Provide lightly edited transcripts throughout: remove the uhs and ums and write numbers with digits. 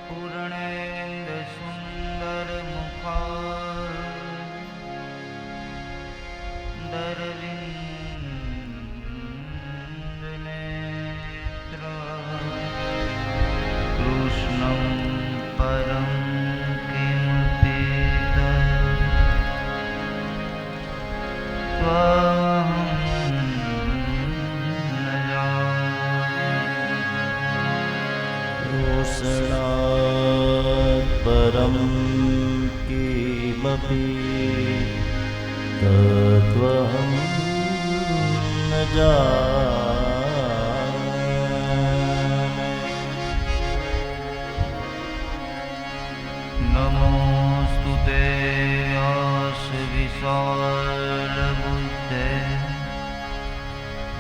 पूर्णेन्द्र सुंदर मुखार दरविंद नेत्र कृष्णं परं किमपि त्वं न जाने। परं किमपि तत्त्वं न जाने। नमोऽस्तु ते व्यासविशालबुद्धे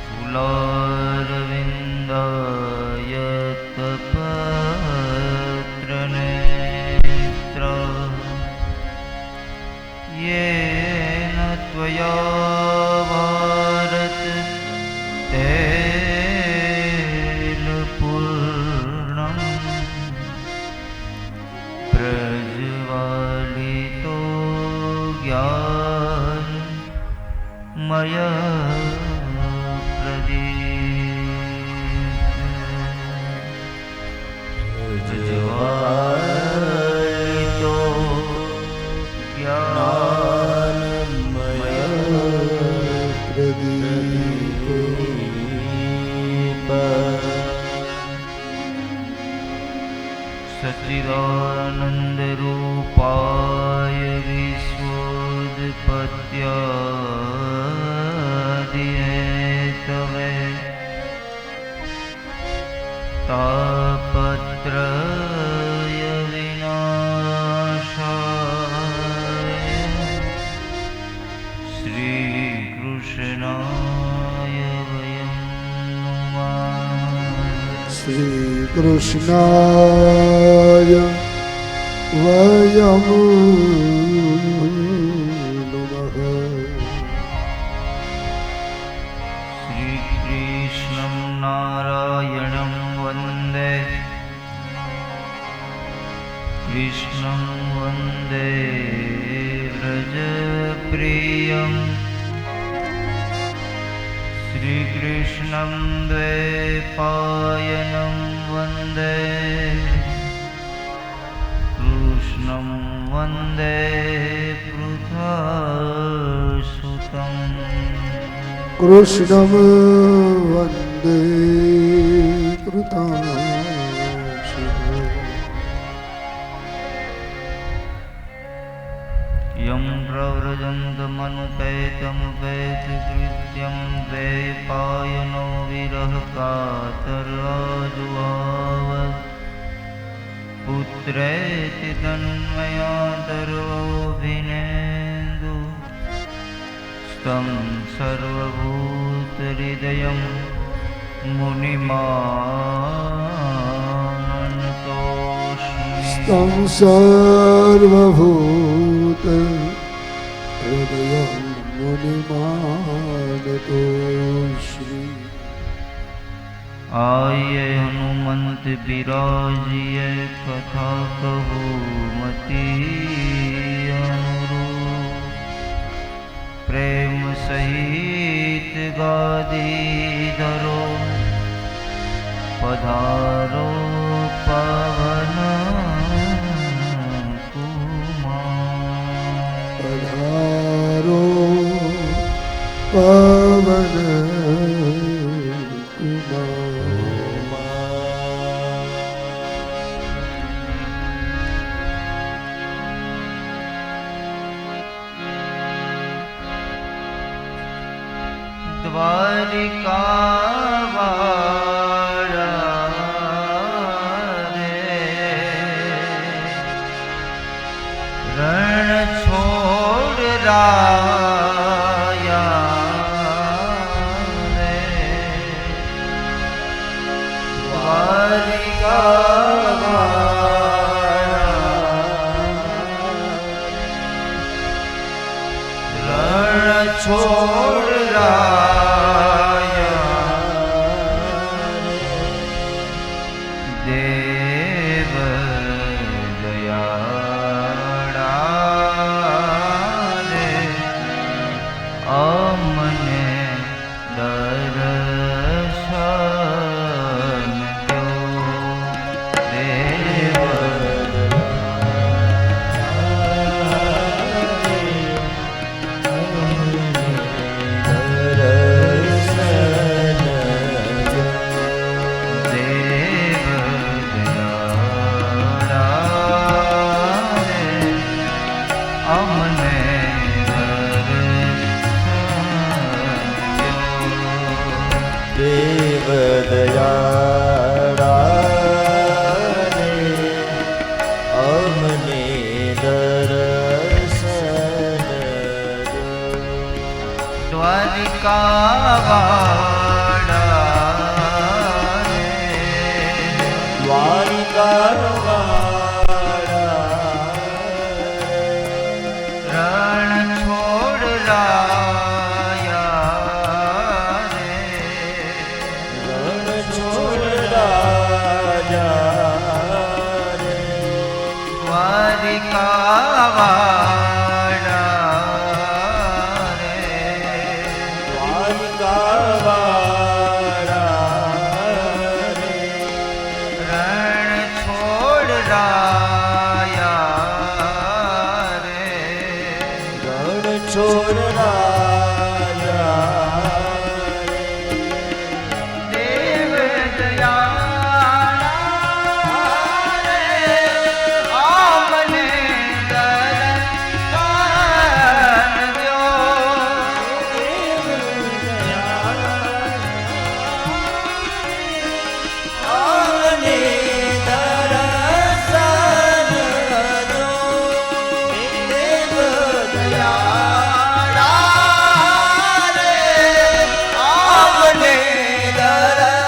फुलारविन्दाय तपत्रनेत्र येन त्वया भारत तेन पूर्णं प्रज्वालितो ज्ञानमय प्रज्वालितो ज्ञानमय प्रदीप सच्चिदानन्दरूपाय विश्वोत्पत्त्यादिहेतवे तापत्रय विनाशाय श्रीकृष्णाय वयं नमः। श्रीकृष्णाय वयं नमः। श्रीकृष्णं नारायणं वन्दे कृष्णं वन्दे व्रजप्रियं श्रीकृष्णं द्वैपायनं वन्दे कृष्णं वन्दे पृथासुतं कृष्णं वन्दे कृतासुतं। यं प्रव्रजन्तमनुपेतमुपेतकृत्यं द्वैपायनो विरहकातराजुहाव पुत्रेति तन्मयातरोऽभिनेन्दु स्तं सर्वभूतहृदयं मुनिमानतोऽस्मि। स्तं सर्वभूतहृदयं मुनिमानतोऽस्मि। आये हनुमंत बिराजिए कथा कहूँ मति अनुरूप प्रेम सहित गादी धरो पधारो पावन कुमार। पधारो पावन द्वारिका वाला रे रण छोड़ राया रे द्वारिका દેવ દયાળા રે અમને દર્શન દો. દ્વારિકાવાળા રે રણ છોડ રાયા રે દ્વારિકાવાળા રે રણ છોડ રાયા રે છોડ દેવ દયાળા રે આમને દર્શન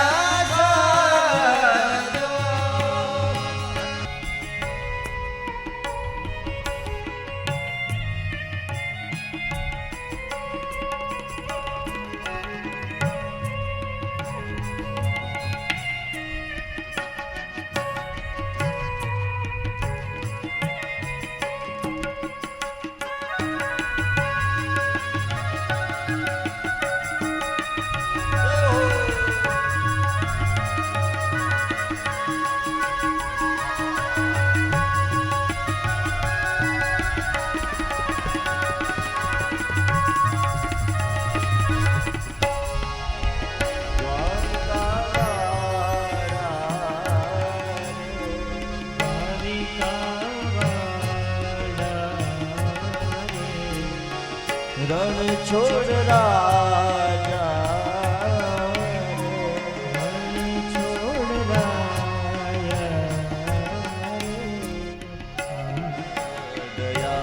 રણ છોડ રાજા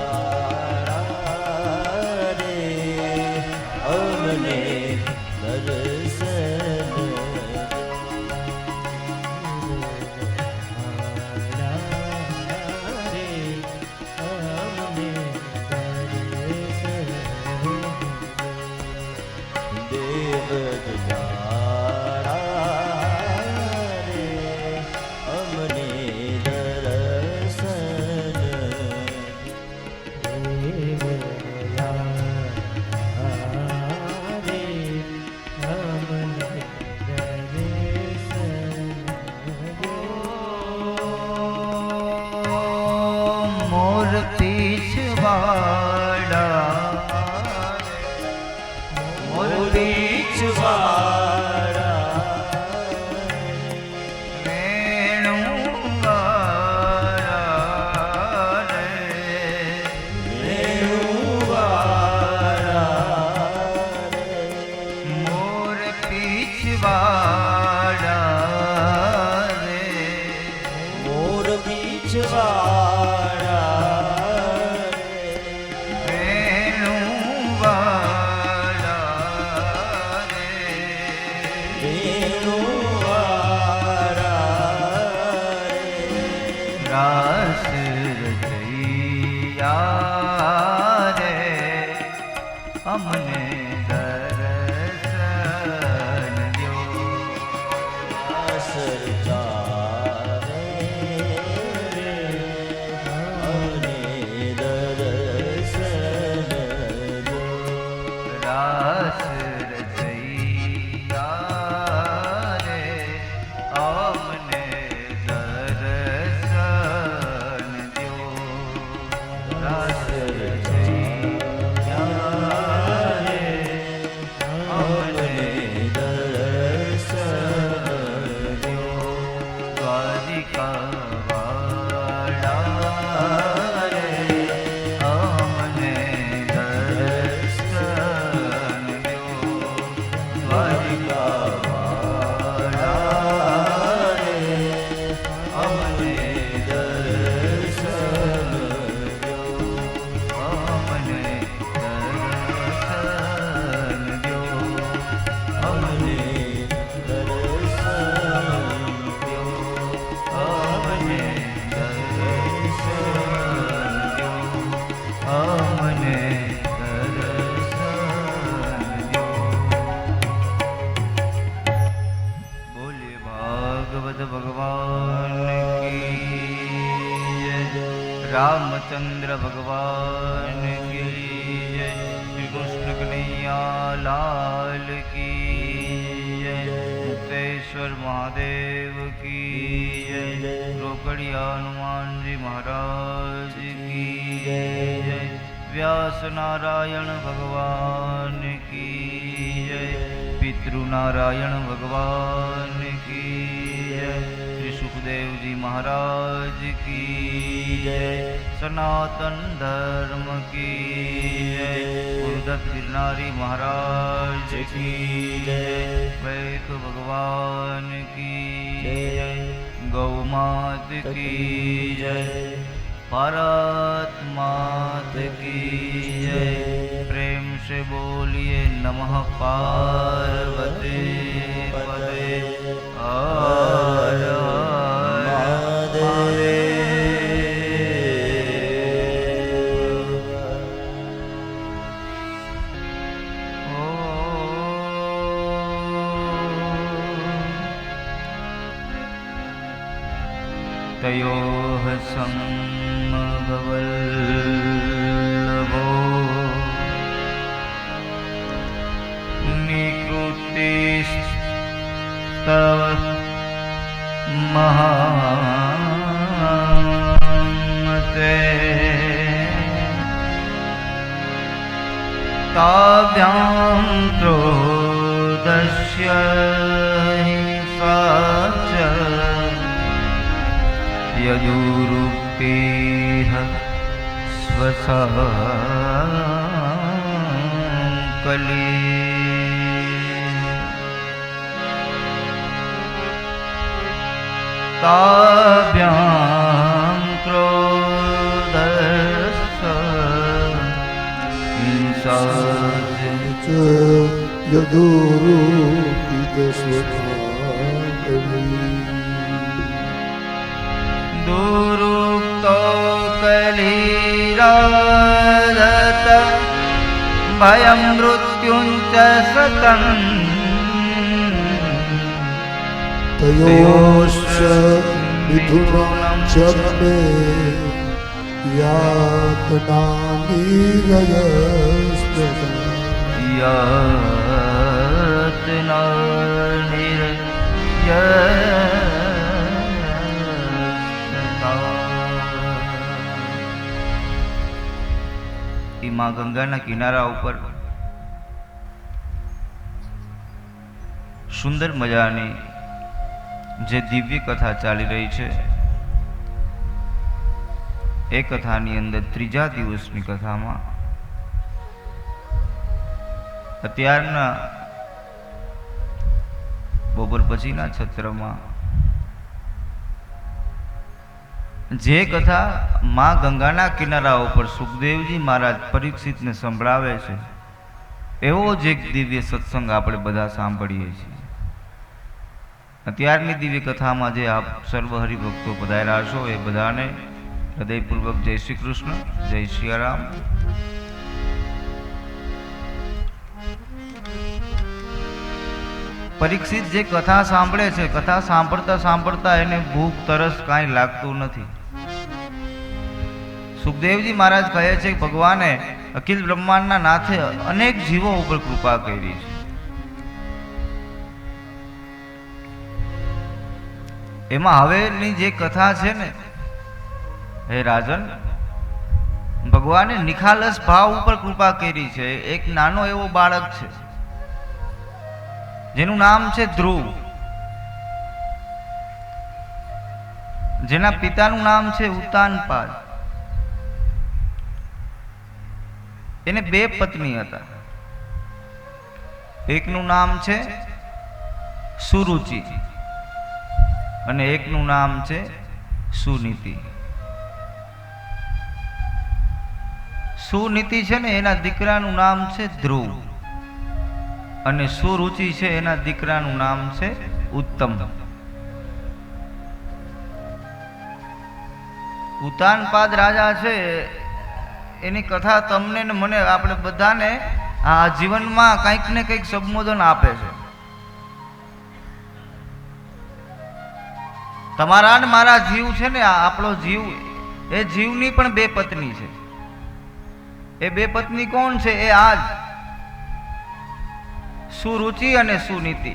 દયાળા રે અમને દર્શન દેવ દયાળા રે અમને દર્શન મોર પીછવાડા મોર વેણુવાળા રે મોર પીછવાડા રે મોર બીચવાળા વેણુવાળા રે વેણુવાળા રાસ રચૈયા રે અમને દર્શન દ્યો સરચારે અમને દર્શન દો. રાસ રચૈયા રે અમને દર્શન દ્યો રાસ રચૈયા રે અમને દર્શન દ્યો દ્વારિકાવાળા રે અમને દર્શન દ્યો દ્વારિકાવાળા रामचंद्र भगवान की जय, श्री कृष्ण कन्हैया लाल की जय, मुक्तेश्वर महादेव की जय, रोकड़िया हनुमान जी महाराज की जय, व्यास नारायण भगवान की जय, पितृ नारायण भगवान की जय, श्री सुखदेव जी महाराज की जय, सनातन धर्म की जय, गुरुदत्त गिरनारी महाराज की जय, वैख भगवान की जय, गौ मात की जय, भारत मात की जय। प्रेम से बोलिए नमः पार्वती पते हर हर तयोः समवल्लभो निकृतिस्तव महामते ताभ्यां क्रोधस्य हिंसा च यदुरुक्तिः स्वसंकली ताभ्यां क्रोधस्य हिंसा च यदुरुक्तिस्वभावकली दुरुक्तो कलिराधत भयं मृत्युञ्च सतम् तयोश्च मिथुनं च मे यातनानिरयस्तदा मां गंगाना किनारा ઉપર સુંદર મજાની જે દિવ્ય કથા ચાલી રહી છે એ કથાની અંદર ત્રીજા દિવસની કથામાં અત્યારના બપોર પછીના છત્રમાં જે કથા માં ગંગાના કિનારા ઉપર સુખદેવજી મહારાજ પરીક્ષિતને સંભળાવે છે એવો જ એક દિવ્ય સત્સંગ આપણે બધા સાંભળીએ છીએ। અત્યારની દિવ્ય કથામાં જે આપ સર્વ હરિભક્તો પધાર્યા છો એ બધાને હૃદયપૂર્વક જય શ્રી કૃષ્ણ, જય સિયારામ। પરીક્ષિત જે કથા સાંભળે છે, કથા સાંભળતા સાંભળતા એને ભૂખ તરસ કાંઈ લાગતું નથી। સુખદેવજી મહારાજ કહે છે કે ભગવાને અખિલ બ્રહ્માંડના નાથે અનેક જીવો ઉપર કૃપા કરી છે, એમાં હવેની જે કથા છે ને હે રાજન, ભગવાને નિખાલસ ભાવ ઉપર કૃપા કરી છે। એક નાનો એવો બાળક છે જેનું નામ છે ધ્રુવ, જેના પિતાનું નામ છે ઉતાનપાદ। એને બે પત્ની હતા, એકનું નામ છે સુરુચિ અને એકનું નામ છે સુનીતિ। સુનીતિ છે ને એના દીકરાનું નામ છે ધ્રુવ અને સુરુચિ છે એના દીકરાનું નામ છે ઉત્તમ। ઉતાનપાદ રાજા છે એની કથા તમને ને મને આપણે બધાને આ જીવનમાં કંઈક ને કંઈક સંબોધન આપે છે। તમારા ને મારા જીવ છે ને, આપણો જીવ એ જીવની પણ બે પત્ની છે. એ બે પત્ની કોણ છે? એ આજ સુરુચિ અને સુનીતિ.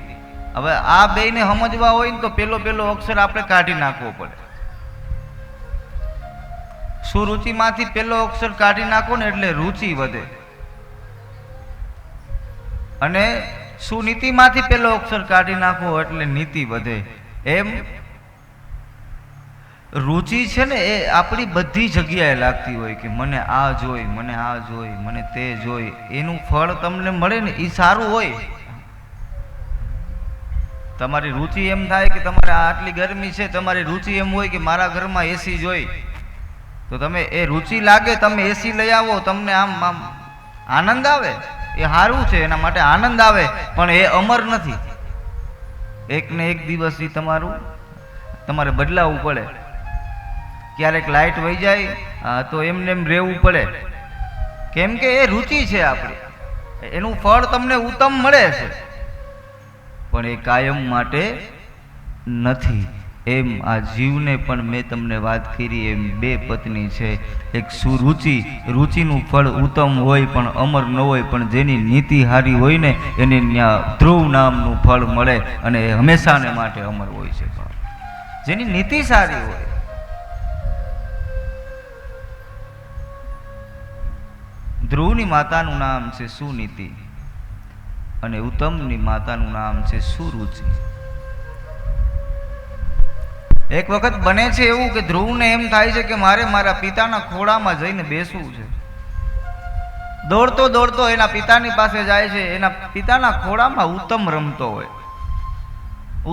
હવે આ બેયને સમજવા હોય ને તો પેલો અક્ષર આપણે કાઢી નાખવો પડે. સુરુચિમાંથી પેલો અક્ષર કાઢી નાખો ને એટલે રુચિ વધે, અને સુનીતિમાંથી પેલો અક્ષર કાઢી નાખો એટલે નીતિ વધે. એમ રુચિ છે ને એ આપણી બધી જગ્યાએ લાગતી હોય કે મને આ જોઈ, મને આ જોઈ, મને તે જોઈ. એનું ફળ તમને મળે ને એ સારું હોય. તમારી રુચિ એમ થાય કે તમારે આટલી ગરમી છે, તમારી રુચિ એમ હોય કે મારા ઘરમાં એસી જોઈ, તો તમે એ રુચિ લાગે તમે એસી લઈ આવો, તમને આમ આનંદ આવે. એ સારું છે, એના માટે આનંદ આવે, પણ એ અમર નથી. એક ને એક દિવસ એ તમારે બદલાવવું પડે. ક્યારેક લાઇટ વહી જાય તો એમને એમ રહેવું પડે, કેમ કે એ રુચિ છે આપણી. એનું ફળ તમને ઉત્તમ મળે છે, પણ એ કાયમ માટે નથી. એમ આ જીવને પણ મેં તમને વાત કરી એમ બે પત્ની છે. એક સુરુચિ, રુચિનું ફળ ઉત્તમ હોય પણ અમર ન હોય, પણ જેની નીતિ હારી હોય ને એને ત્યાં ધ્રુવ નામનું ફળ મળે, અને એ હંમેશાને માટે અમર હોય છે. જેની નીતિ સારી હોય. ધ્રુવની માતાનું નામ છે સુનીતિ અને ઉત્તમની માતાનું નામ છે સુરુચિ. એક વખત બને છે એવું કે ધ્રુવને એમ થાય છે કે મારે મારા પિતાના ખોળામાં જઈને બેસવું છે. દોડતો દોડતો એના પિતાની પાસે જાય છે. એના પિતાના ખોળામાં ઉત્તમ રમતો હોય.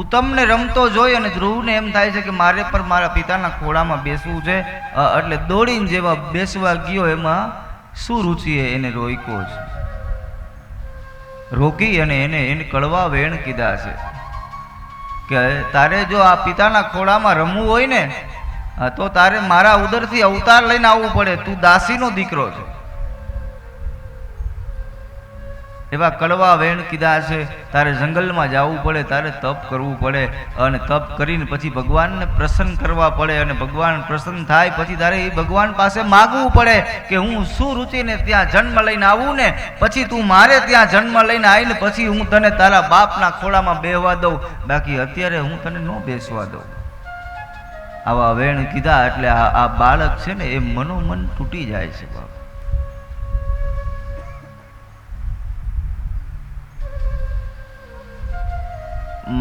ઉત્તમને રમતો જોઈ અને ધ્રુવને એમ થાય છે કે મારે પર મારા પિતાના ખોળામાં બેસવું છે. એટલે દોડીને જેવા બેસવા ગયો એમાં સુરુચિએ એને રોક્યો છે. રોકી અને એને કડવા વેણ કીધા છે કે તારે જો આ પિતાના ખોળામાં રમવું હોય ને તો તારે મારા ઉદરથી અવતાર લઈને આવવું પડે. તું દાસીનો દીકરો છે. એવા કડવા વેણ કીધા છે. તારે જંગલમાં જવું પડે, તારે તપ કરવું પડે, અને તપ કરીને પછી ભગવાનને પ્રસન્ન કરવા પડે, અને ભગવાન પ્રસન્ન થાય પછી તારે એ ભગવાન પાસે માગવું પડે કે હું સુરુચિને ત્યાં જન્મ લઈને આવું ને પછી તું મારે ત્યાં જન્મ લઈને આવીને પછી હું તને તારા બાપના ખોળામાં બેહવા દઉં, બાકી અત્યારે હું તને ન બેસવા દઉં. આવા વેણ કીધા એટલે આ બાળક છે ને એ મનોમન તૂટી જાય છે. બાપ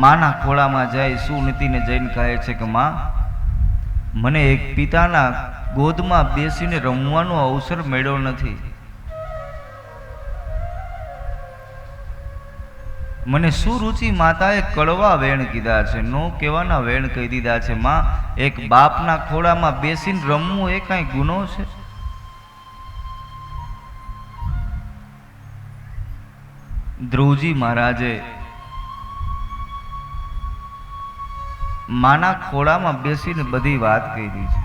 માના ખોળામાં જાય સુનીતિને જઈને કહે છે કે માં, મને એક પિતાના ગોદમાં બેસીને રમવાનો અવસર મળ્યો નથી. મને સુરુચિ માતાએ કડવા વેણ કીધા છે, નો કહેવાના વેણ કહી દીધા છે. માં, એક બાપના ખોળામાં બેસીને રમવું એ કાંઈ ગુનો છે? ધ્રુવજી મહારાજે માના ખોળામાં બેસીને બધી વાત કરી છે,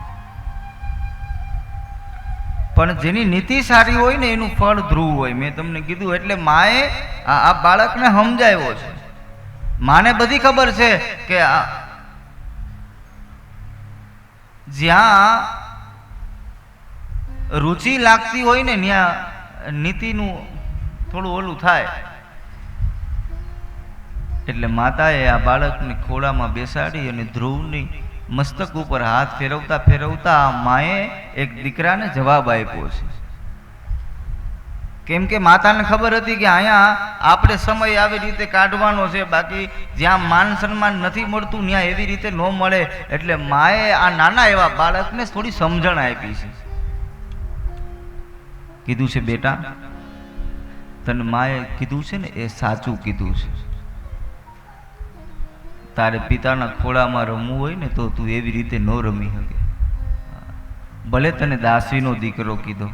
પણ જેની નીતિ સારી હોય ને એનું ફળ ધ્રુવ હોય. મેં તમને કીધું એટલે માએ આ બાળકને સમજાવ્યો છે. માને બધી ખબર છે કે જ્યાં રુચિ લાગતી હોય ને ત્યાં નીતિનું થોડું ઓલું થાય. એટલે માતાએ આ બાળકને ખોળામાં બેસાડી અને ધ્રુવની મસ્તક ઉપર હાથ ફેરવતા ફેરવતા આ માએ એક દીકરાને જવાબ આપ્યો છે. કેમ કે માતાને ખબર હતી કે અહીંયા આપણે સમય આવી રીતે કાઢવાનો છે, બાકી જ્યાં માન સન્માન નથી મળતું ત્યાં એવી રીતે ન મળે. એટલે માએ આ નાના એવા બાળકને થોડી સમજણ આપી છે. કીધું છે બેટા, તને માએ કીધું છે ને એ સાચું કીધું છે. તારે પિતાના ખોળામાં રમવું હોય ને તો તું એવી રીતે ન રમી શકે. ભલે તને દાસીનો દીકરો કીધો.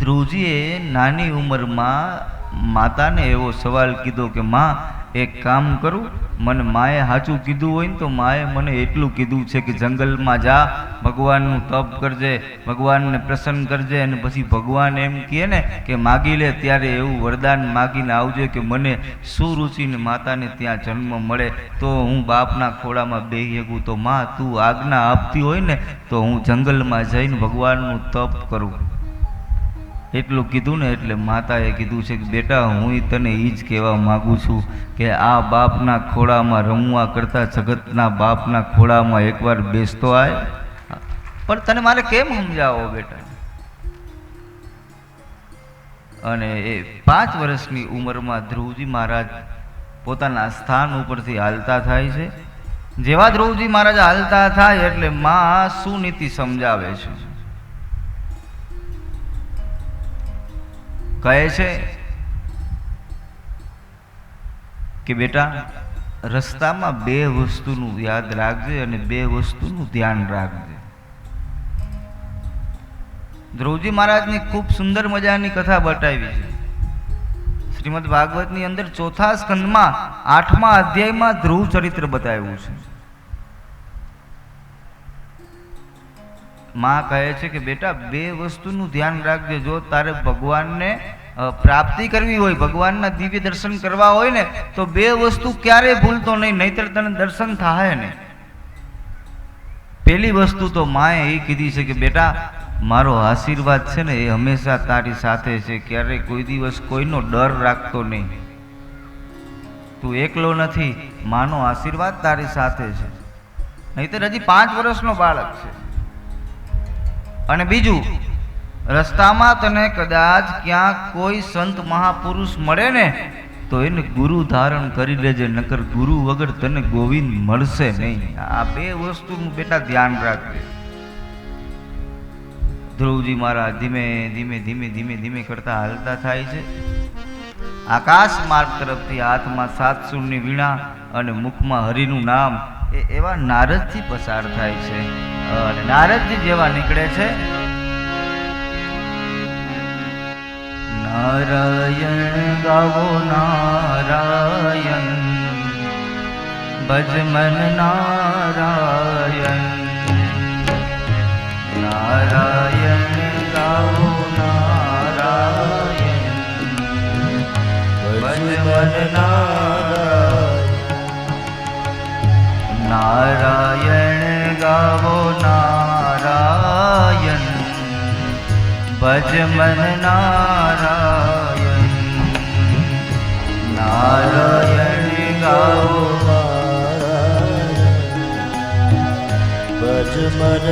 ધ્રુવજીએ નાની ઉંમરમાં માતાને એવો સવાલ કીધો કે માં એક કામ કરું, મને માએ સાચું કીધું હોય ને તો માએ મને એટલું કીધું છે કે જંગલમાં જા, ભગવાનનું તપ કરજે, ભગવાનને પ્રસન્ન કરજે, અને પછી ભગવાન એમ કહે ને કે માગી લે ત્યારે એવું વરદાન માગીને આવજે કે મને સુરુચિને માતાને ત્યાં જન્મ મળે તો હું બાપના ખોળામાં બેહી શકું. તો માં તું આજ્ઞા આપતી હોય ને તો હું જંગલમાં જઈને ભગવાનનું તપ કરું. એટલું કીધું ને એટલે માતાએ કીધું છે કે બેટા હું તને એ જ કહેવા માગું છું કે આ બાપના ખોળામાં રમવા કરતાં જગતના બાપના ખોળામાં એકવાર બેસતો આય. પણ તને મારે કેમ સમજાવો બેટા? અને એ 5 વર્ષની ઉંમરમાં ધ્રુવજી મહારાજ પોતાના સ્થાન ઉપરથી હાલતા થાય છે. જેવા ધ્રુવજી મહારાજ હાલતા થાય એટલે માં સુનીતિ સમજાવે છે. કહે છે કે બેટા રસ્તામાં 2 વસ્તુનું યાદ રાખજે અને 2 વસ્તુનું ધ્યાન રાખજે. ધ્રુવજી મહારાજની ખૂબ સુંદર મજાની કથા બતાવી છે. શ્રીમદ ભાગવતની અંદર 4થા સ્કંદમાં 8મા અધ્યાયમાં ધ્રુવ ચરિત્ર બતાવ્યું છે. માં કહે છે કે બેટા 2 વસ્તુનું ધ્યાન રાખજે. જો તારે ભગવાનને પ્રાપ્તિ કરવી હોય, ભગવાનના દિવ્ય દર્શન કરવા હોય ને તો 2 વસ્તુ ક્યારેય ભૂલતો નહીં, નહીતર તને દર્શન થાય નહીં. પહેલી વસ્તુ તો માએ એ કીધી છે કે બેટા મારો આશીર્વાદ છે ને એ હંમેશા તારી સાથે છે, ક્યારેય કોઈ દિવસ કોઈનો ડર રાખતો નહીં. તું એકલો નથી, માનો આશીર્વાદ તારી સાથે છે, નહીતર હજી 5 વર્ષનો બાળક છે. અને બીજું, રસ્તામાં તને કદાચ ક્યાંક કોઈ સંત મહાપુરુષ મળે ને તો એને ગુરુ ધારણ કરી લેજે, નકર ગુરુ વગર તને ગોવિંદ મળશે નહીં. આ 2 વસ્તુનું બેટા ધ્યાન રાખજે. ધ્રુવજી મહારાજ ધીમે ધીમે ધીમે ધીમે ધીમે કરતા હાલતા થાય છે. આકાશ માર્ગ તરફથી હાથમાં 7 સૂરની વીણા અને મુખમાં હરિનું નામ એવા નારદજી પસાર થાય છે. અને નારદજી જેવા નીકળે છે, નારાયણ ગાવો નારાયણ, ભજમન નારાયણ, નારાયણ ગાવો નારાયણ, ભજમન નારાયણ, નારાયણ ગાવો નારાયણ, ભજમન નારાયણ, નારાયણ ગાવો ભજમન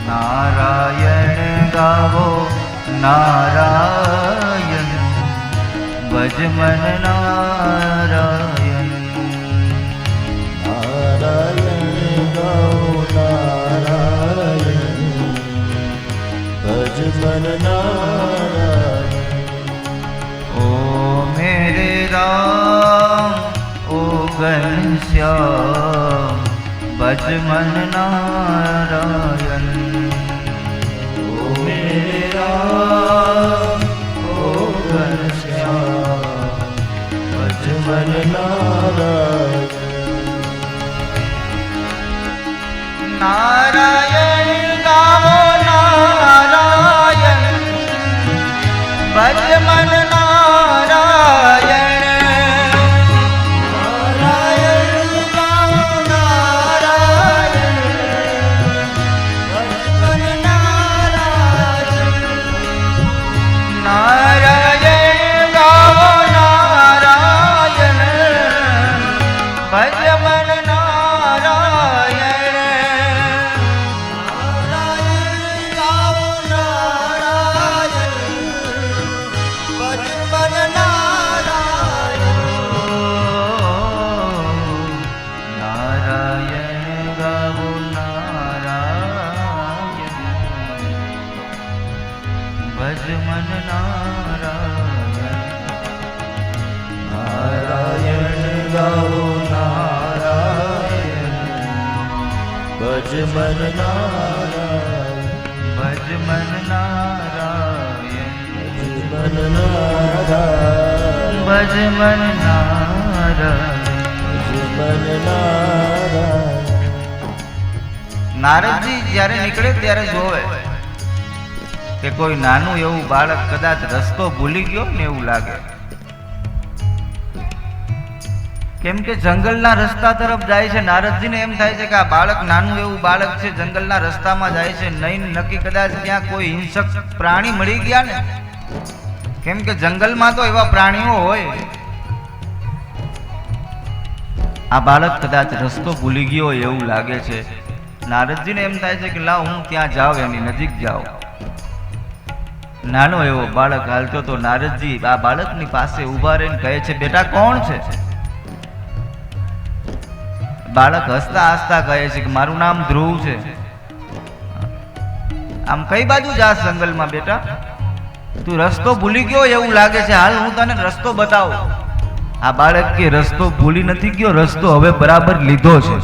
નારાયણ ગાવો નારાયણ, ભજમન નારાયણ, નારાયણ ગાઓ નારાયણ, ભજમન નારાયણ. ओ मेरे राम ओ घनश्याम, भजमन नारायण. ओ मेरे राम ओ घनश्याम, भजमन નારાયણ. नारायण गावो नारायण, भजमन नारायण, नारायण गावो नारायण, भजमन नारायण, नारायण गावो नारायण, भजमन ભજમન નારાયણ, નારાયણ ગાઓ નારાયણ, ભજમન નારાયણ, ભજમન મન નારાયણ મન નારાયણ ભજ મન નારાયણ. મન નારાયણ નારદજી જ્યારે નીકળે ત્યારે જોવે કે કોઈ નાનું એવું બાળક કદાચ રસ્તો ભૂલી ગયો ને એવું લાગે. કેમ કે જંગલના રસ્તા તરફ જાય છે. નારદજીને એમ થાય છે કે આ બાળક નાનું એવું બાળક છે, જંગલના રસ્તામાં જાય છે, નહીં નક્કી કદાચ ત્યાં કોઈ હિંસક પ્રાણી મળી ગયા ને. કેમ કે જંગલમાં તો એવા પ્રાણીઓ હોય. આ બાળક કદાચ રસ્તો ભૂલી ગયો હોય એવું લાગે છે. નારદજીને એમ થાય છે કે લાવ હું ત્યાં જાઉં, એની નજીક જાઉં. નાનો એવો બાળક હાલતો તો નારદજી આ બાળકની પાસે ઊભા રહીને કહે છે, બેટા કોણ છે? બાળક હસતા હસતા કહે છે કે મારું નામ ધ્રુવ છે. આમ કઈ બાજુ જાસ જંગલમાં બેટા? તું રસ્તો ભૂલી ગયો એવું લાગે છે, હાલ હું તને રસ્તો બતાવું. આ બાળક કે રસ્તો ભૂલી નથી ગયો, રસ્તો હવે બરાબર લીધો છે.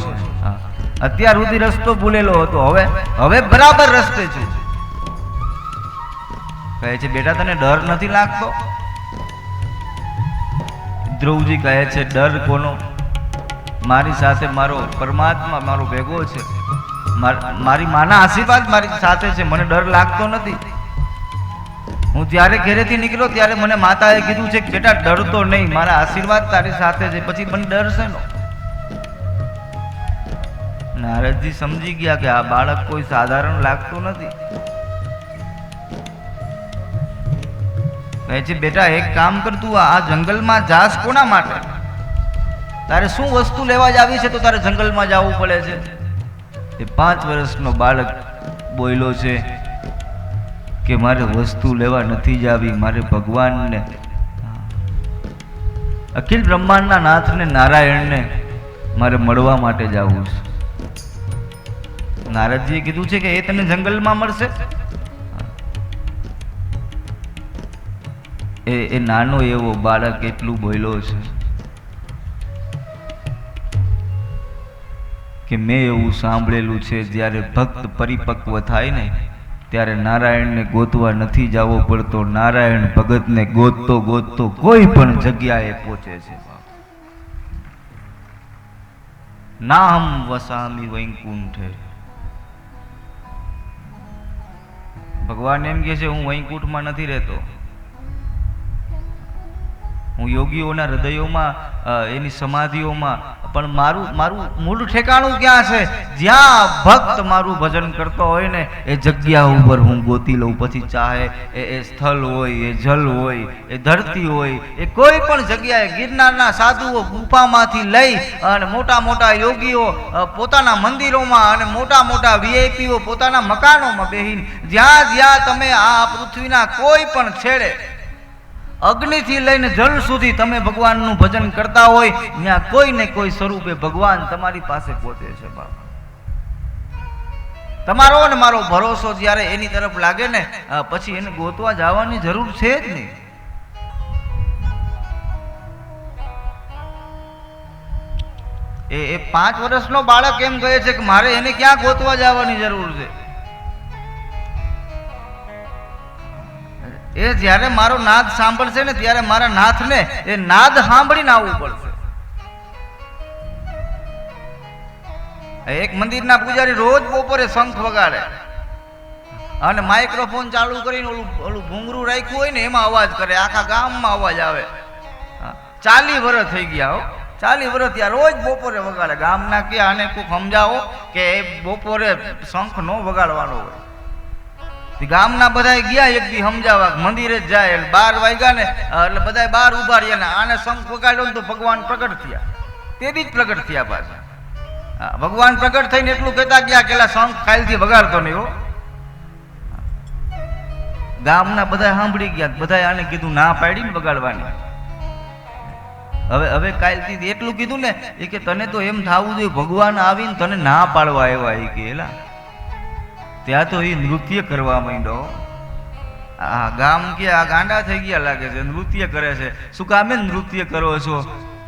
અત્યાર સુધી રસ્તો ભૂલેલો હતો, હવે બરાબર રસ્તે છે. કહે છે બેટા તને ડર નથી લાગતો? ધ્રુવજી કહે છે ડર કોનો? મારી સાથે મારો પરમાત્મા મારો ભેગો છે, મારી માના આશીર્વાદ મારી સાથે છે, મને ડર લાગતો નથી. હું જ્યારે ઘરેથી નીકળ્યો ત્યારે મને માતાએ કીધું છે કે બેટા ડરતો નહીં, મારા આશીર્વાદ તારી સાથે છે, પછી મને ડર છે નો. નારદજી સમજી ગયા કે આ બાળક કોઈ સાધારણ લાગતું નથી. કહે છે બેટા એક કામ કર, તું આ જંગલમાં જાસ કોના માટે? તારે શું વસ્તુ લેવા જ આવી છે તો તારે જંગલમાં જવું પડે છે? એ 5 વર્ષનો બાળક બોલ્યો છે કે મારે વસ્તુ લેવા નથી જાવી, મારે ભગવાનને, અખિલ બ્રહ્માંડના નાથને, નારાયણને મારે મળવા માટે જવું છે. નારદજીએ કીધું છે કે એ તને જંગલમાં મળશે. એ નાનો એવો બાળક એટલું બોલ્યો છે કે મેં એવું સાંભળેલું છે જ્યારે ભક્ત પરિપક્વ થાય ને ત્યારે નારાયણને ગોતવા નથી જવો પડતો, નારાયણ ભગતને ગોતતો ગોતતો કોઈ પણ જગ્યાએ પહોંચે છે. નાહમ વસામી વૈકુંઠે. ભગવાન એમ કહે છે હું વૈકુંઠમાં નથી રહેતો, હું યોગીઓના હૃદયોમાં, એની સમાધિઓમાં, પણ મારું મૂળ ઠેકાણું ક્યાં છે? જ્યાં ભક્ત મારું ભજન કરતો હોય ને એ જગ્યા ઉપર હું ગોતી લઉં. પછી ચાહે એ સ્થળ હોય, એ જલ હોય, એ ધરતી હોય, એ કોઈ પણ જગ્યાએ, ગિરનારના સાધુઓ ગુફામાંથી લઈ અને મોટા મોટા યોગીઓ પોતાના મંદિરોમાં અને મોટા મોટા વીઆઈપીઓ પોતાના મકાનોમાં બેહીને જ્યાં જ્યાં તમે આ પૃથ્વીના કોઈ પણ છેડે અગ્નિથી લઈને જલ સુધી તમે ભગવાનનું ભજન કરતા હોય, ત્યાં કોઈ ને કોઈ સ્વરૂપે ભગવાન તમારી પાસે પહોંચે છે. બાપ, તમારો ને મારો ભરોસો જ્યારે એની તરફ લાગે ને પછી એને ગોતવા જવાની જરૂર છે જ નહીં. એ 5 વર્ષનો બાળક એમ કહે છે કે મારે એને ક્યાં ગોતવા જવાની જરૂર છે? એ જ્યારે મારો નાદ સાંભળશે ને ત્યારે મારા નાથને એ નાદ સાંભળીને આવવું પડશે. એક મંદિરના પૂજારી રોજ બપોરે શંખ વગાડે અને માઇક્રોફોન ચાલુ કરીને ઓલું ભૂંગરું રાખ્યું હોય ને એમાં અવાજ કરે, આખા ગામમાં અવાજ આવે. 40 વર્ષ થઈ ગયા હો, 40 વર્ષ ત્યાં રોજ બપોરે વગાડે. ગામના કે આને કોઈ સમજાવો કે એ બપોરે શંખ નો વગાડવાનો હોય. ગામના બધા ગયા એક દી સમજાવવા, મંદિરે જ જાય 12 વાગ્યા ને એટલે બધા બહાર ઉભા રહ્યા ને આને શંખ વગાડ્યો ને તો ભગવાન પ્રગટ થયા. તે દી જ પ્રગટ થયા પાછા. ભગવાન પ્રગટ થઈને એટલું કહેતા ગયા કે શંખ ખાલથી વગાડતો નહીં હો. ગામના બધા સાંભળી ગયા, બધા આને કીધું ના પાડીને વગાડવાની. હવે કાલથી એટલું કીધું ને એ કે તને તો એમ થવું જોઈએ ભગવાન આવીને તને ના પાડવા આવ્યા. એ કે એલા ત્યાં તો એ નૃત્ય કરવા માંડ્યો. આ ગામ કે આ ગાંડા થઈ ગયા લાગે છે, નૃત્ય કરે છે. શું કામે નૃત્ય કરો છો?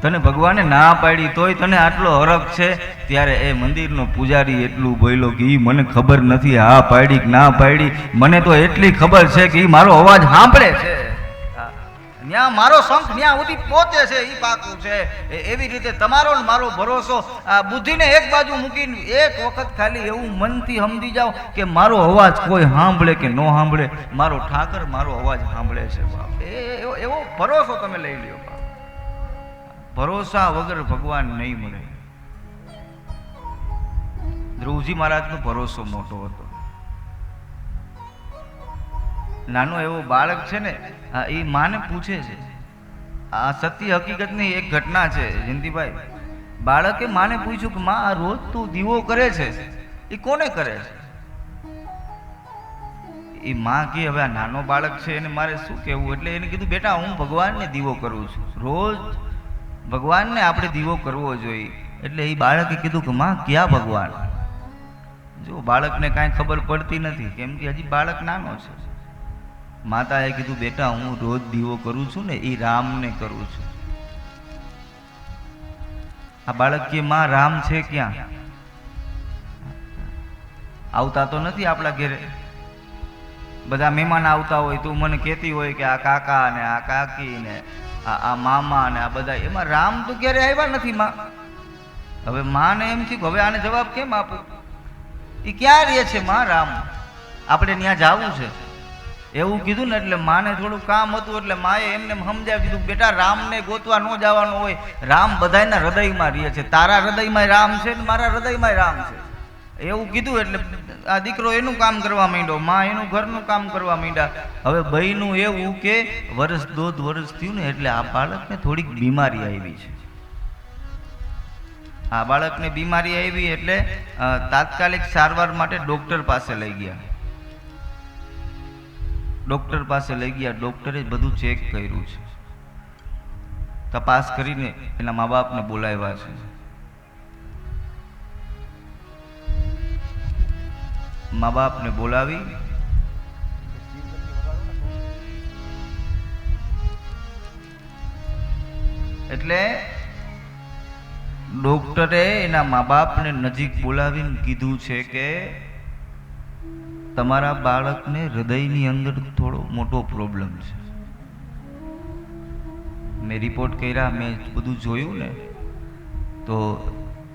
તને ભગવાને ના પાડી તોય તને આટલો હરખ છે, ત્યારે એ મંદિરનો પૂજારી એટલું બોલ્યો કે ઈ મને ખબર નથી હા પાડી કે ના પાડી, મને તો એટલી ખબર છે કે ઈ મારો અવાજ સાંભળે છે, ન્યા મારો શંખ ન્યા સુધી પહોંચે છે, ઈ પાકું છે. એવી રીતે તમારો ને મારો ભરોસો, આ બુદ્ધિને એક બાજુ મૂકીને એક વખત ખાલી એવું મનથી સમજી જાઓ કે મારો અવાજ કોઈ સાંભળે કે ન સાંભળે, મારો ઠાકર મારો અવાજ સાંભળે છે. બાપ એવો ભરોસો તમે લઈ લ્યો. ભરોસા વગર ભગવાન નહીં મળે. ધ્રુવજી મહારાજનો ભરોસો મોટો હતો. નાનો એવો બાળક છે ને, એ માને પૂછે છે, આ સત્ય હકીકતની એક ઘટના છે જયંતિભાઈ. બાળકે માને પૂછ્યું કે માં, આ રોજ તું દીવો કરે છે એ કોને કરે છે? એ માં કે હવે આ નાનો બાળક છે એને મારે શું કહેવું, એટલે એને કીધું બેટા હું ભગવાનને દીવો કરું છું, રોજ ભગવાનને આપણે દીવો કરવો જોઈએ. એટલે એ બાળકે કીધું કે માં ક્યાં ભગવાન? જો બાળકને કાંઈ ખબર પડતી નથી, કેમ કે હજી બાળક નાનો છે. માતાએ કીધું બેટા હું રોજ દીવો કરું છું ને એ રામને કરું છું. આ બાળક કે માં રામ છે ક્યાં? આવતા તો નથી આપણા ઘેરે, બધા મહેમાન આવતા હોય તું મને કહેતી હોય કે આ કાકા ને આ કાકી ને આ મામા ને આ બધા, એમાં રામ તો ક્યારે આવ્યા નથી માં. હવે માને એમ થયું હવે આને જવાબ કેમ આપું, એ ક્યાં રહે છે માં રામ, આપણે ત્યાં જવું છે એવું કીધું ને. એટલે માને થોડું કામ હતું એટલે માએ એમને સમજાવી દીધું બેટા રામને ગોતવા ન જવાનું હોય, રામ બધાના હૃદયમાં રહે છે, તારા હૃદયમાં રામ છે ને મારા હૃદયમાં રામ છે એવું કીધું. એટલે આ દીકરો એનું કામ કરવા માંડ્યો, માં એનું ઘરનું કામ કરવા માંડ્યા. હવે બહેનું એવું કે વર્ષ 1.5 વર્ષ થયું ને એટલે આ બાળકને થોડીક બીમારી આવી છે. આ બાળકને બીમારી આવી એટલે તાત્કાલિક સારવાર માટે ડોક્ટર પાસે લઈ ગયા. ડોક્ટર પાસે લઈ ગયા, ડોક્ટરે બધું ચેક કર્યું છે, તપાસ કરીને એના મા બાપને બોલાવ્યા છે. મા બાપને બોલાવી એટલે ડોક્ટરે એના મા બાપને નજીક બોલાવીને કીધું છે કે તમારા બાળકને હૃદયની અંદર થોડો મોટો પ્રોબ્લેમ છે. મેં રિપોર્ટ કર્યા, મેં બધું જોયું ને તો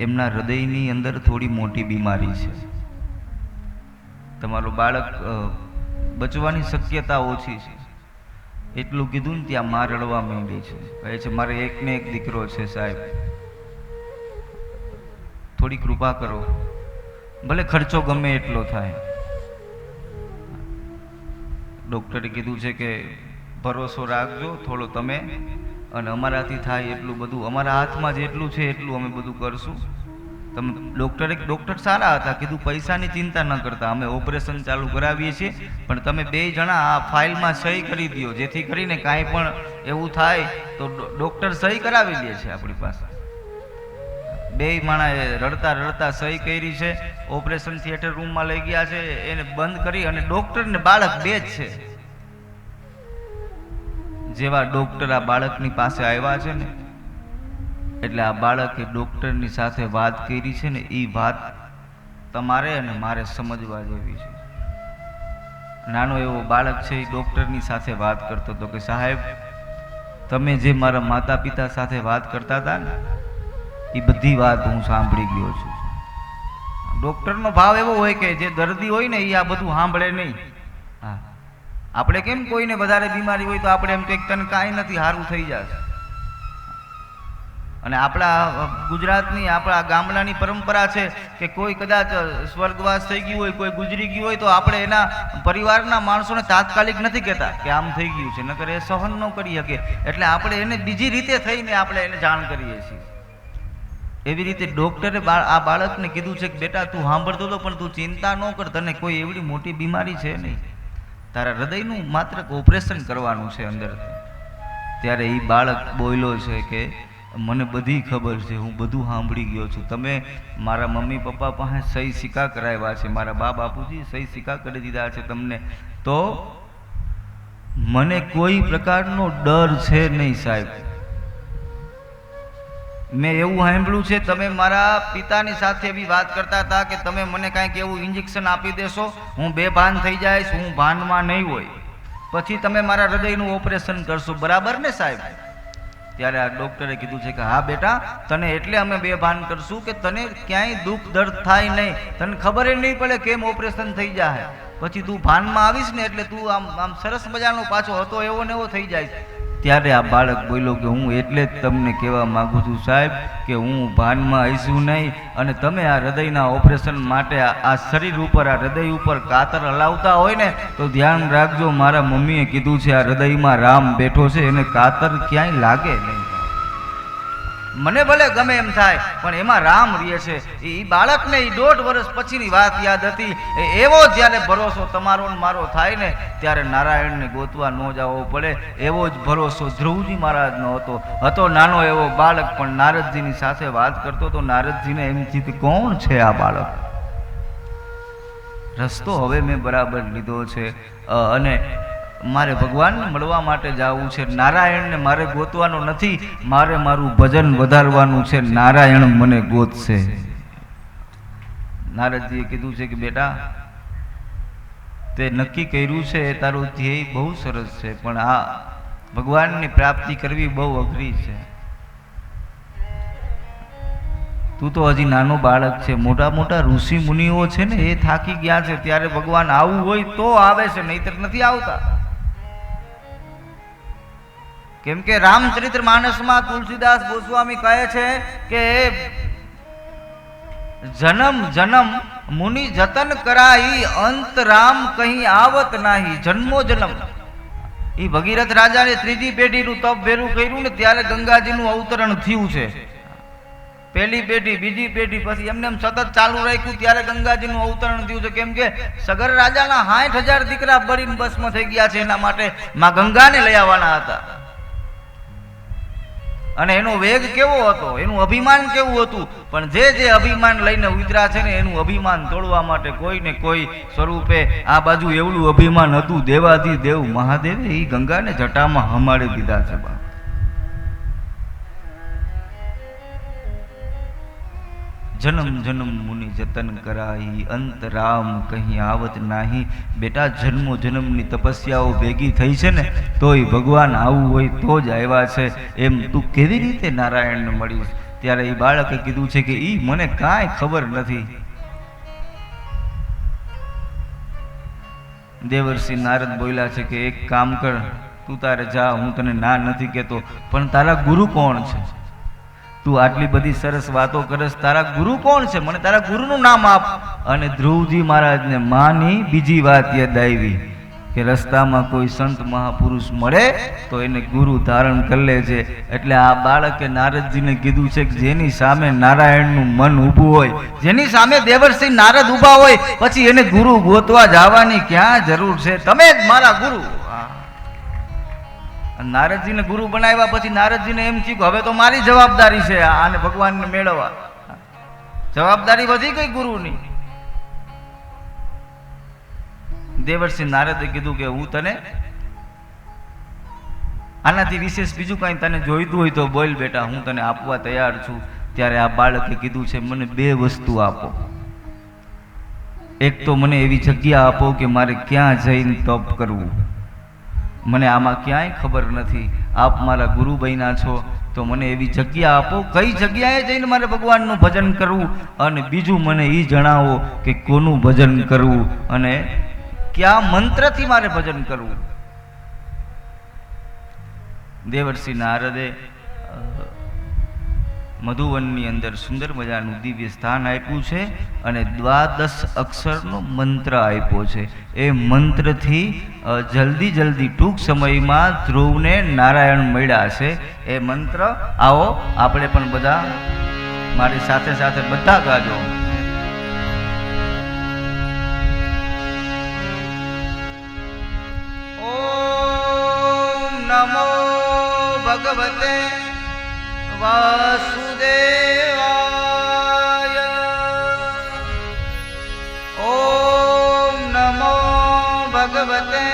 એમના હૃદયની અંદર થોડી મોટી બીમારી છે. તમારું બાળક બચવાની શક્યતા ઓછી છે એટલું કીધું ને ત્યાં માં રડવા માંડી છે. કહે છે મારે એકને એક દીકરો છે સાહેબ, થોડી કૃપા કરો, ભલે ખર્ચો ગમે એટલો થાય. ડોક્ટરે કીધું છે કે ભરોસો રાખજો થોડો તમે, અને અમારાથી થાય એટલું બધું, અમારા હાથમાં જેટલું છે એટલું અમે બધું કરશું. તમે ડોક્ટર સારા હતા, કીધું પૈસાની ચિંતા ન કરતા, અમે ઓપરેશન ચાલુ કરાવીએ છીએ, પણ તમે 2 જણા આ ફાઇલમાં સહી કરી દો, જેથી કરીને કાંઈ પણ એવું થાય તો ડોક્ટર સહી કરાવી લે છે આપણી પાસે. 2 માણાએ રડતા રડતા સહી કરી છે, ઓપરેશન થિયેટર રૂમમાં લઈ ગયા છે, એને બંધ કરી, અને ડોક્ટર ને બાળક 2 જ છે. જેવા ડોક્ટર આ બાળકની પાસે આવ્યા છે ને એટલે આ બાળકે ડોક્ટરની સાથે વાત કરી છે ને એ વાત તમારે અને મારે સમજવા જેવી છે. નાનો એવો બાળક છે એ ડોક્ટરની સાથે વાત કરતો હતો કે સાહેબ તમે જે મારા માતા પિતા સાથે વાત કરતા હતા ને એ બધી વાત હું સાંભળી ગયો છું. ડોક્ટરનો ભાવ એવો હોય કે જે દર્દી હોય ને એ આ બધું સાંભળે નહીં. હા, આપણે કેમ કોઈને વધારે બીમારી હોય તો આપણે એમ કંઈક તને કાંઈ નથી, સારું થઈ જશે. અને આપણા ગુજરાતની આપણા ગામડાની પરંપરા છે કે કોઈ કદાચ સ્વર્ગવાસ થઈ ગયું હોય, કોઈ ગુજરી ગયું હોય તો આપણે એના પરિવારના માણસોને તાત્કાલિક નથી કહેતા કે આમ થઈ ગયું છે, નકર એ સહન ન કરી શકે, એટલે આપણે એને બીજી રીતે થઈને આપણે એને જાણ કરીએ છીએ. એવી રીતે ડોક્ટરે આ બાળકને કીધું છે કે બેટા તું સાંભળતો હતો પણ તું ચિંતા ન કર, તને કોઈ એવડી મોટી બીમારી છે નહીં, તારા હૃદયનું માત્ર ઓપરેશન કરવાનું છે અંદરથી. ત્યારે એ બાળક બોલ્યો છે કે મને બધી ખબર છે, હું બધું સાંભળી ગયો છું, તમે મારા મમ્મી પપ્પા પાસે સહી સિક્કા કરાવ્યા છે, મારા બા બાપુજી સહી સિક્કા કરી દીધા છે તમને, તો મને કોઈ પ્રકારનો ડર છે નહીં સાહેબ. મેં એવું સાંભળ્યું છે તમે મારા પિતાની સાથે એવી વાત કરતા હતા કે તમે મને કાંઈક એવું ઇન્જેક્શન આપી દેશો, હું બેભાન થઈ જઈશ, હું ભાનમાં નહીં હોય, પછી તમે મારા હૃદયનું ઓપરેશન કરશો, બરાબર ને સાહેબ? ત્યારે આ ડૉક્ટરે કીધું છે કે હા બેટા, તને એટલે અમે બેભાન કરશું કે તને ક્યાંય દુઃખ દર્દ થાય નહીં, તને ખબર જ નહીં પડે કેમ ઓપરેશન થઈ જાય, પછી તું ભાનમાં આવીશ ને એટલે તું આમ આમ સરસ મજાનો પાછો હતો એવો ને એવો થઈ જાય. ત્યારે આ બાળક બોલ્યો કે હું એટલે જ તમને કહેવા માગું છું સાહેબ કે હું ભાનમાં આવીશું નહીં, અને તમે આ હૃદયના ઓપરેશન માટે આ શરીર ઉપર, આ હૃદય ઉપર કાતર હલાવતા હોય ને તો ધ્યાન રાખજો, મારા મમ્મીએ કીધું છે આ હૃદયમાં રામ બેઠો છે, એને કાતર ક્યાંય લાગે નહીં. મને ભલે ગમે એમ થાય પણ એમાં રામ રહે છે. એ બાળકને એ 1.5 વર્ષ પછીની વાત યાદ હતી. એવો જ્યારે ભરોસો તમારો ને મારો થાય ને ત્યારે નારાયણને ગોતવા ન જવો પડે, એવો જ ભરોસો ધ્રુવજી મહારાજનો હતો નાનો એવો બાળક પણ નારદજીની સાથે વાત કરતો તો નારદજીને એમ થયું કે કોણ છે આ બાળક, રસ્તો હવે મેં બરાબર લીધો છે અને મારે ભગવાનને મળવા માટે જવું છે, નારાયણને મારે ગોતવાનો નથી, મારે મારું ભજન વધારવાનું છે, નારાયણ મને ગોતશે. નારદજીએ કીધું છે કે બેટા તે નક્કી કર્યું છે, તારું ધ્યેય બહુ સરસ છે, પણ આ ભગવાનની પ્રાપ્તિ કરવી બહુ અઘરી છે. તું તો હજી નાનો બાળક છે, મોટા મોટા ઋષિ મુનિઓ છે ને એ થાકી ગયા છે, ત્યારે ભગવાન આવવું હોય તો આવે છે, નહીતર નથી આવતા. કેમ કે રામચરિત્ર માનસમાં તુલસીદાસ ગોસ્વામી કહે છે કે જન્મ જન્મ મુનિ જતન કરાઈ, અંત રામ કહી આવત નાહી. જન્મો જન્મ એ ભગીરથ રાજાને 3જી પેઢીનું તપ ભેરું કર્યું ને ત્યારે ગંગાજીનું અવતરણ થયું છે. પહેલી પેઢી, બીજી પેઢી, પછી એમને એમ સતત ચાલુ રાખ્યું ત્યારે ગંગાજીનું અવતરણ થયું છે. કેમ કે સગર રાજાના 60,000 દીકરા બળીને ભસ્મ થઈ ગયા છે, એના માટે માં ગંગાને લઈ આવવાના હતા. અને એનો વેગ કેવો હતો, એનું અભિમાન કેવું હતું, પણ જે અભિમાન લઈને ઉતર્યા છે ને એનું અભિમાન તોડવા માટે કોઈ ને કોઈ સ્વરૂપે આ બાજુ એવડું અભિમાન હતું, દેવાધિ દેવ મહાદેવે એ ગંગાને જટામાં હમાડી દીધા છે. જન્મ જન્મ મુનિ જતન કરાઈ, અંત રામ કહી આવત નાહી. બેટા જન્મો જન્મની તપસ્યાઓ ભેગી થઈ છે ને તોય ભગવાન આવવું હોય તો જ આવ્યા છે, એમ તું કેવી રીતે નારાયણને મળીશ? ત્યારે એ બાળકે કીધું છે કે ઈ મને કાંઈ ખબર નથી. દેવર્ષિ નારદ બોલ્યા છે કે એક કામ કર, તું તારે જા, હું તને ના નથી કહેતો, પણ તારા ગુરુ કોણ છે? તું આટલી બધી સરસ વાતો કરસ, તારા ગુરુ કોણ છે? મને તારા ગુરુનું નામ આપ. અને ધ્રુવજી મહારાજને માની બીજી વાત યાદ આવી કે રસ્તામાં કોઈ સંત મહાપુરુષ મળે તો એને ગુરુ ધારણ કરી લેજે. એટલે આ બાળકે નારદજીને કીધું છે કે જેની સામે નારાયણનું મન ઊભું હોય, જેની સામે દેવર્ષિ નારદ ઊભા હોય, પછી એને ગુરુ ગોતવા જવાની ક્યાં જરૂર છે? તમે જ મારા ગુરુ. નારદજીને ગુરુ બનાવ્યા પછી નારદજીને એમ થયું કે હવે તો મારી જવાબદારી છે આને ભગવાનને મેળવવા. જવાબદારી વધી ગઈ ગુરુની. દેવર્ષિ નારદે કીધું કે હું તને આનાથી વિશેષ બીજું કાંઈ તને જોઈતું હોય તો બોલ બેટા, હું તને આપવા તૈયાર છું. ત્યારે આ બાળકે કીધું છે મને 2 વસ્તુ આપો. એક તો મને એવી જગ્યા આપો કે મારે ક્યાં જઈને તપ કરવું, મને આમાં ક્યાંય ખબર નથી. આપ મારા ગુરુ બન્યા છો તો મને એવી જગ્યા આપો, કઈ જગ્યાએ જઈને મારે ભગવાનનું ભજન કરવું, અને બીજું મને એ જણાવો કે કોનું ભજન કરવું અને કયા મંત્રથી મારે ભજન કરવું. દેવર્ષિ નારદે મધુવનની અંદર સુંદર મજાનું દિવ્ય સ્થાન આપ્યું છે અને 12 અક્ષરનો મંત્ર આપ્યો છે. એ મંત્રથી જલ્દી ટૂંક સમયમાં ધ્રુવને નારાયણ મળ્યા છે. એ મંત્ર આવો આપણે પણ બધા મારી સાથે સાથે બધા ગાજો. ઓમ નમો ભગવતે વાસુદેવાય. ઓમ નમો ભગવતે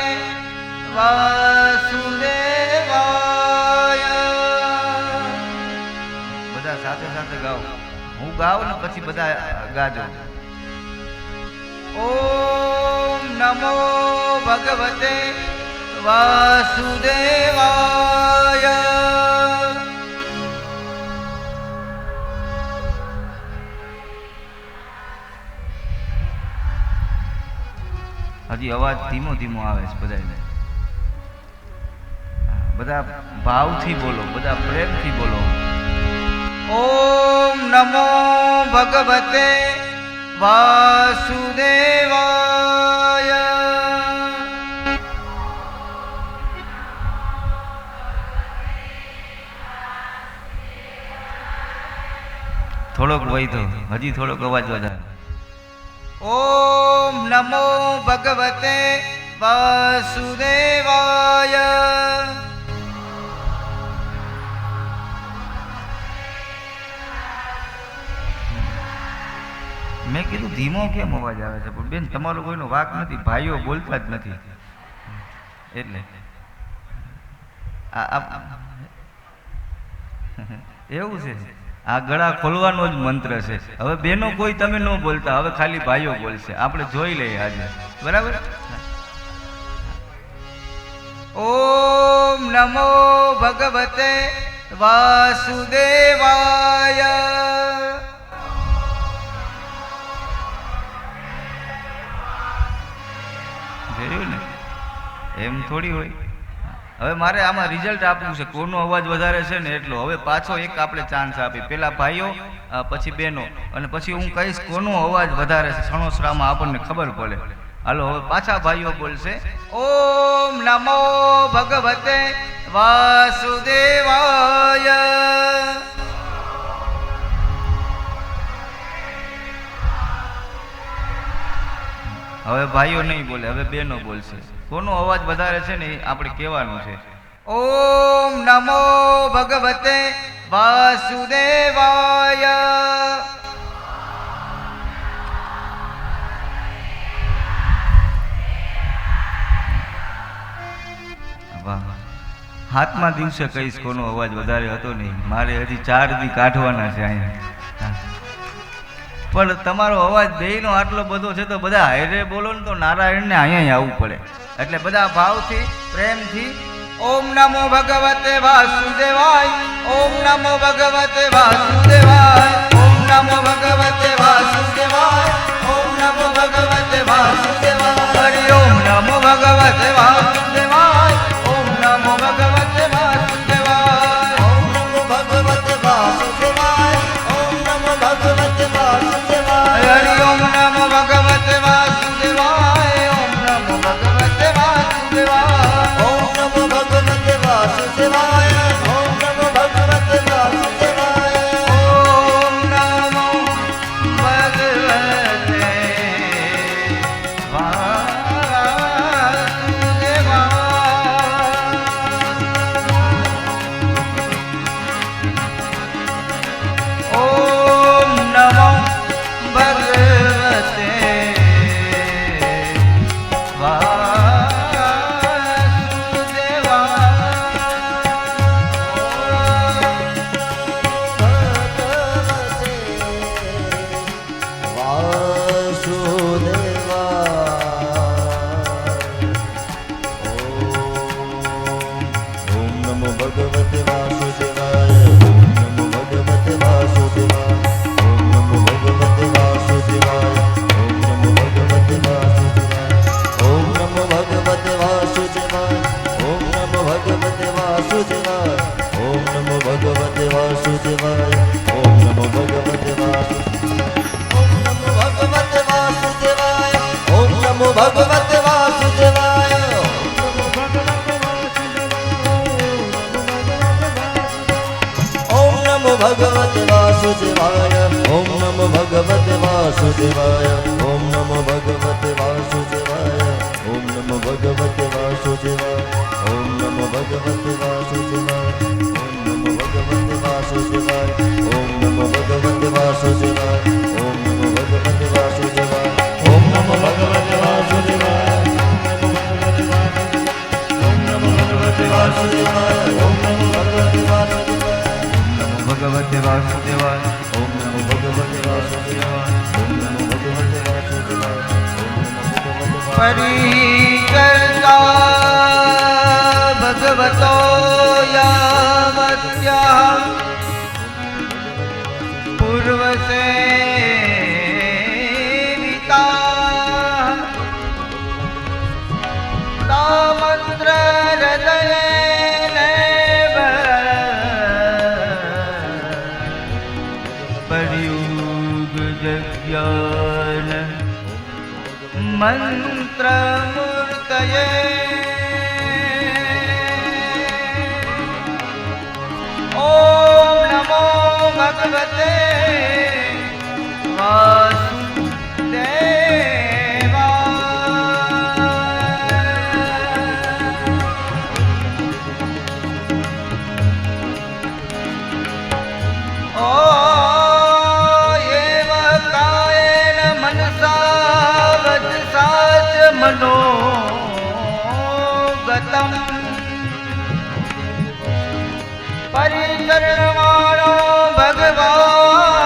વાસુદેવાય. બધા સાથે ગાઓ. હું ગાઉં ને પછી બધા ગાજો. ઓમ નમો ભગવતે વાસુદેવાય. હજી અવાજ ધીમો ધીમો આવે છે બધાને. બધા ભાવથી બોલો, બધા પ્રેમથી બોલો. ઓમ નમો ભગવતે વાસુદેવાય. થોડોક વૈધો, હજી થોડોક અવાજ વધારે. ઓમ નમો ભગવતે વાસુદેવાય. મેં કીધું ધીમો કેમ અવાજ આવે છે? પણ બેન તમારો કોઈનો વાક નથી, ભાઈઓ બોલતા જ નથી એટલે એવું છે. આ ગળા ખોલવાનો જ મંત્ર છે. હવે બેનો કોઈ તમે ન બોલતા, હવે ખાલી ભાઈઓ બોલશે. આપણે જોઈ લઈએ આજે, બરાબર? ઓમ નમો ભગવતે વાસુદેવાય. જોયું ને? એમ થોડી હોય. હવે મારે આમાં રિઝલ્ટ આપવું છે, કોનો અવાજ વધારે છે ને એટલો. હવે પાછો એક આપણે ચાન્સ આપી, પેલા ભાઈઓ, પછી બહેનો, અને પછી હું કહીશ કોનો અવાજ વધારે છે. સણોસરામાં આપણને ખબર પડે. હાલો હવે પાછા ભાઈઓ બોલશે. ઓમ નમો ભગવતે વાસુદેવાય. હવે ભાઈઓ નહીં બોલે, હવે બહેનો બોલશે. કોનો અવાજ વધારે છે ને એ આપણે કહેવાનું છે. ઓમ નમો ભગવતે વાસુદેવાય. વાહ. હાથમાં દિવસે કહીશ કોનો અવાજ વધારે હતો નહીં. મારે હજી 4 દી કાઢવાના છે અહીંયા. પણ તમારો અવાજ બેયનો આટલો બધો છે તો બધા હાયરે બોલો ને તો નારાયણને અહીંયા આવવું પડે. એટલે બધા ભાવથી, પ્રેમથી ઓમ નમો ભગવતે વાસુદેવાય. ઓમ નમો ભગવતે વાસુદેવાય. ઓમ નમો ભગવતે વાસુદેવાય. ઓમ નમો ભગવતે વાસુદેવાય. હરિ ઓમ નમો ભગવતે વાસુદેવાય. ઓમ નમો ભગવતે વાસુદેવાય. ઓમ નમો ભગવતે વાસુદેવાય. ઓમ નમો ભગવતે વાસુદેવાય. હરિ ઓમ નમો ભગવતે વાસુદેવાય. ઓમ નમો ભગવતે વાસુદેવાય. ઓમ નમો ભગવતે વાસુદેવાય. ઓમ નમો ભગવતે વાસુદેવાય. ઓમ નમો ભગવતે વાસુદેવાય. ઓમ નમો ભગવતે ભગવતે વાસુદેવાય. ઓમ નમો ભગવતે વાસુદેવાય. ઓમ નમો ભગવતે વાસુદેવાય. ઓમ નમો ભગવતે વાસુદેવાય. ઓમ નમો ભગવતે વાસુદેવાય. ઓમ નમો ભગવતે વાસુદેવાય. ઓમ નમો ભગવતે વાસુદેવાય. ઓમ નમો ભગવતે વાસુદેવાય. ઓમ નમો ભગવતે વાસુદેવાય. ઓમ નમો ભગવતે વાસુદેવાય. ઓમ નમો ભગવતે વાસુદેવાય. ઓમ નમો ભગવતે વાસુદેવાય. ઓમ નમો ભગવતે વાસુદેવાય. ઓમ નમો ભગવતે વાસુદેવાય. ઓમ નમો ભગવતે વાસુદેવાય. ઓમ નમો ભગવતે વાસુદેવાય. ઓમ નમો ભગવતે વાસુદેવાય. ઓમ નમો ભગવતે વાસુદેવાય. ઓમ નમો ભગવતે વાસુદેવાય. ઓમ નમો ભગવતે વાસુદેવાય. ભગવતે વાસુદેવાય. પરિકર્તા ભગવતો યાવત્યા પૂર્વસેવિતા તામંત્ર હૃદયેનૈવ પર્યુગ જગ્યાન મંત્રમૂર્તયે ઓમ નમો ભગવતે મનોગતમ પરિકરણમાણો ભગવાન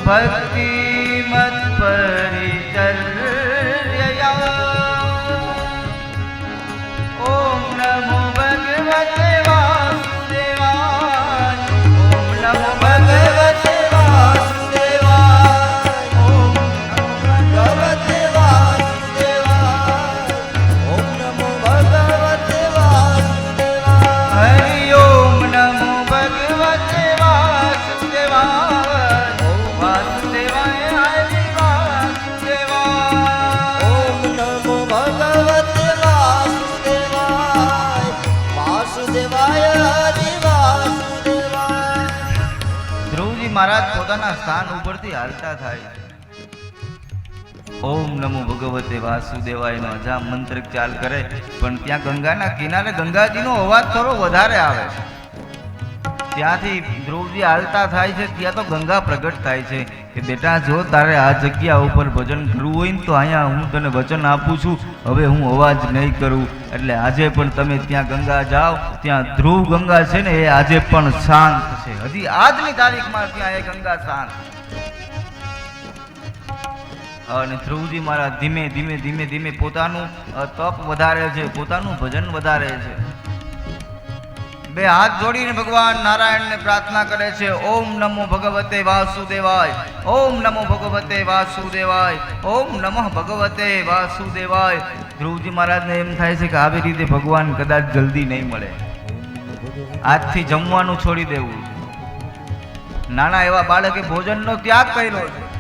ભક્તિ મત પરિચર્યા ઓમ નમો ભગવતે વાસુદેવાય ઓમ નમો ભગવતે વાસુદેવાય ઓમ ભગવતે વાસુદેવાય ઓમ નમો ભગવતે વાસુદેવાય હરિ ઓમ નમો ભગવતે વાસુદેવાય ઓમ વાસુદેવાય હરિ વાસુદેવાય ઓમ નમો ભગવતે વાસુદેવાય વાસુદેવાય હરિ વાસુદેવાય ધ્રુવજી મહારાજ પોતાના સ્થાન ઉપરથી હાલતા થાય ઓમ નમો ભગવતે વાસુદેવાય નો અજા મંત્ર ચાલ કરે પણ ત્યાં ગંગાના કિનારે ગંગાજીનો અવાજ થોડો વધારે આવે છે ત્યાંથી ધ્રુવજી હાલતા થાય છે ત્યાં તો ગંગા પ્રગટ થાય છે કે બેટા જો તારે આ જગ્યા ઉપર ભજન કરવું હોય ને તો અહીંયા હું તને વચન આપું છું હવે હું અવાજ નહીં કરું એટલે આજે પણ તમે ત્યાં ગંગા જાઓ ત્યાં ધ્રુવ ગંગા છે ને એ આજે પણ શાંત છે હજી આજની તારીખમાં ત્યાં એ ગંગા શાંત અને ધ્રુવજી મહારાજ ધીમે ધીમે ધીમે ધીમે પોતાનું તપ વધારે છે પોતાનું ભજન વધારે છે બે હાથ જોડીને ભગવાન નારાયણને પ્રાર્થના કરે છે ઓમ નમો ભગવતે વાસુદેવાય ઓમ નમો ભગવતે વાસુદેવાય ઓમ નમઃ ભગવતે વાસુદેવાય ધ્રુવજી મહારાજને એમ થાય છે કે આવી રીતે ભગવાન કદાચ જલ્દી નહીં મળે આજથી જમવાનું છોડી દેવું નાના એવા બાળકે ભોજનનો ત્યાગ કર્યો છે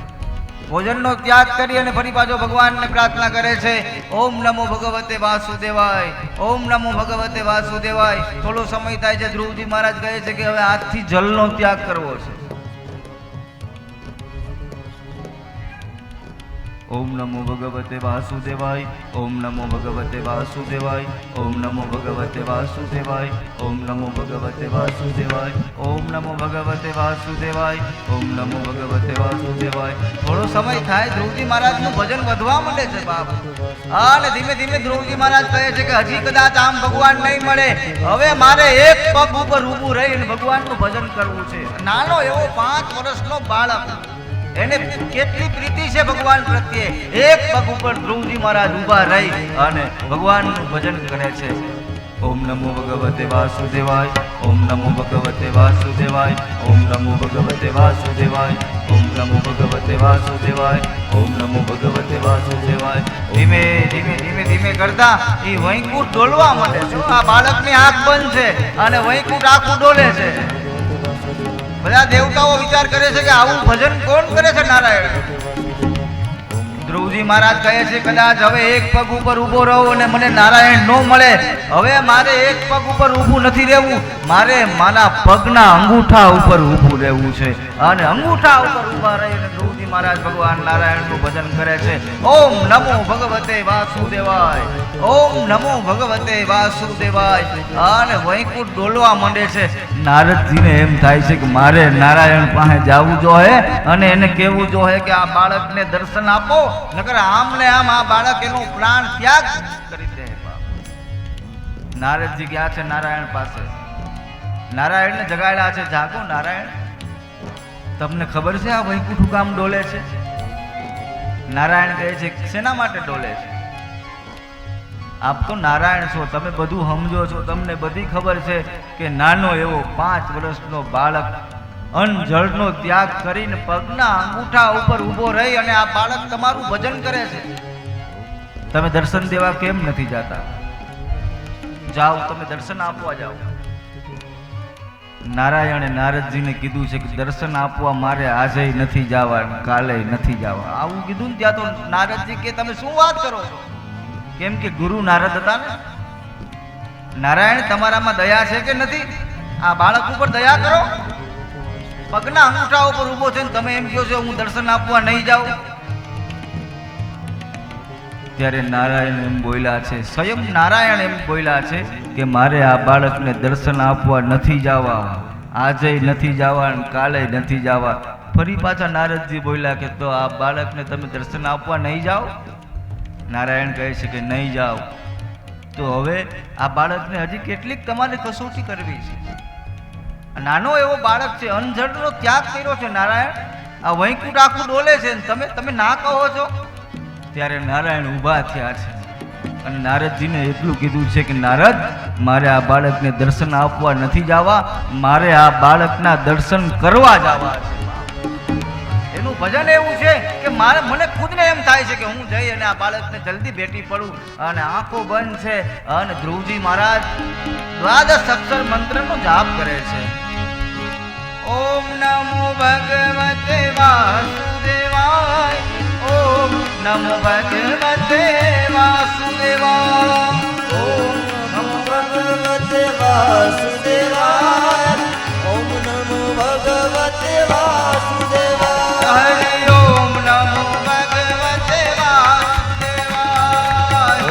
ભોજનનો ત્યાગ કરી અને ફરી પાછો ભગવાનને પ્રાર્થના કરે છે ઓમ નમો ભગવતે વાસુદેવાય ઓમ નમો ભગવતે વાસુદેવાય થોડો સમય થાય છે ધ્રુવજી મહારાજ કહે છે કે હવે આજથી જલનો ત્યાગ કરવો છે ઓમ નમો ભગવતે વાસુદેવાય ઓમ નમો ભગવતે વાસુદેવાય ઓમ નમો ભગવતે વાસુદેવાય ઓમ નમો ભગવતે વાસુદેવાય ઓમ નમો ભગવતે વાસુદેવાય ઓમ નમો ભગવતે વાસુદેવાય થોડો સમય થાય ધ્રુવજી મહારાજનું ભજન વધવા માંડે છે બાપ અને ધીમે ધીમે ધ્રુવજી મહારાજ કહે છે કે હજી કદાચ આમ ભગવાન નહીં મળે હવે મારે એક પગ ઉપર ઊભું રહીને ભગવાનનું ભજન કરવું છે નાનો એવો 5 વર્ષનો બાળક એને કેટલી પ્રીતિ છે ભગવાન પ્રત્યે એક પગ ઉપર ધ્રુવજી મહારાજ ઊભા રહી અને ભગવાનનું ભજન કરે છે ઓમ નમો ભગવતે વાસુદેવાય ઓમ નમો ભગવતે વાસુદેવાય ઓમ નમો ભગવતે વાસુદેવાય ઓમ નમો ભગવતે વાસુદેવાય ઓમ નમો ભગવતે વાસુદેવાય ધીમે ધીમે ધીમે ધીમે કરતા એ વૈકુંઠ ડોલવા માંડે છે આ બાળકની આંખ બંધ છે અને વૈકુંઠ આખું ડોલે છે બધા દેવતાઓ વિચાર કરે છે કે આવું ભજન કોણ કરે છે નારાયણ ધ્રુવજી મહારાજ કહે છે કદાચ હવે એક પગ ઉપર ઊભો રહો અને મને નારાયણ ન મળે હવે મારે એક પગ ઉપર ઊભું નથી રહેવું મારે મારા પગના અંગૂઠા ઉપર ઊભું રહેવું છે અને અંગૂઠા ઉપર ઊભા રહીને ધ્રુવજી મહારાજ ભગવાન નારાયણનું ભજન કરે છે ઓમ નમો ભગવતે વાસુદેવાય ઓમ નમો ભગવતે વાસુદેવાય અને વૈકુંઠ ડોલવા માંડે છે નારદજીને એમ થાય છે કે મારે નારાયણ પાસે જવું જોઈએ અને એને કહેવું જોઈએ કે આ બાળકને દર્શન આપો નકર આમ ને આમ આ બાળક એનો પ્રાણ ત્યાગ કરી દે નારદજી ગયા છે નારાયણ પાસે નારાયણને જગાડ્યા છે જાગો નારાયણ તમને ખબર છે આ વૈકુંઠ કામ ડોલે છે? નારાયણ કહે છે શેના માટે ડોલે છે? આપ તો નારાયણ છો, તમે બધું સમજો છો, તમને બધી ખબર છે કે નાનો એવો 5 વર્ષનો બાળક અન્ન જળનો ત્યાગ કરીને પગના અંગૂઠા ઉપર ઊભો રહી અને આ બાળક તમારું ભજન કરે છે. તમે દર્શન દેવા કેમ નથી જાતા? જાઓ, તમે દર્શન આપવા જાઓ. નારાયણે નારદજીને કીધું છે કે દર્શન આપવા મારે આજે નથી જવા, કાલે નથી જવા. આવું કીધું ને ત્યાં તો નારદજી કે તમે શું વાત કરો છો? કેમ કે ગુરુ નારદ હતા ને. નારાયણ તમારામાં દયા છે કે નથી? આ બાળક ઉપર દયા કરો. પગના અંગૂઠા ઉપર ઊભો છે ને તમે એમ કહો છો હું દર્શન આપવા નહીં જાઉં. ત્યારે નારાયણ એમ બોલ્યા છે, સ્વયં નારાયણ એમ બોલ્યા છે કે મારે આ બાળકને દર્શન આપવા નથી જવા, આજે નથી જવા અને કાલે નથી જવા. ફરી પાછા નારદજી બોલ્યા કે તો આ બાળકને તમે દર્શન આપવા નહીં જાઓ? નારાયણ કહે છે કે નહીં જાઓ. તો હવે આ બાળકને હજી કેટલીક તમારે કસોટી કરવી છે. નાનો એવો બાળક છે, અનજળનો ત્યાગ કર્યો છે નારાયણ. આ વૈકુંઠ આખું ડોલે છે ને તમે ના કહો છો. ત્યારે નારાયણ ઊભા થયા છે અને નારદજીને એટલું કીધું છે કે નારદ, મારે આ બાળકને દર્શન આપવા નથી જવા, મારે આ બાળકના દર્શન કરવા જવા છે. એનું ભજન એવું છે કે મને ખુદને એમ થાય છે કે હું જઈ અને આ બાળકને જલ્દી ભેટી પડું. અને આંખો બંધ છે અને ધ્રુવજી મહારાજ 12 અક્ષર મંત્રનો જાપ કરે છે. ઓમ નમો ભગવતે વાસુદેવાય, ઓમ નમો ભગવતે વાસુદેવાય, ઓમ નમો ભગવતે વાસુદેવાય, ઓમ નમો ભગવતે વાસુદેવાય, હરિ ઓમ નમો ભગવતે વાસુદેવાય,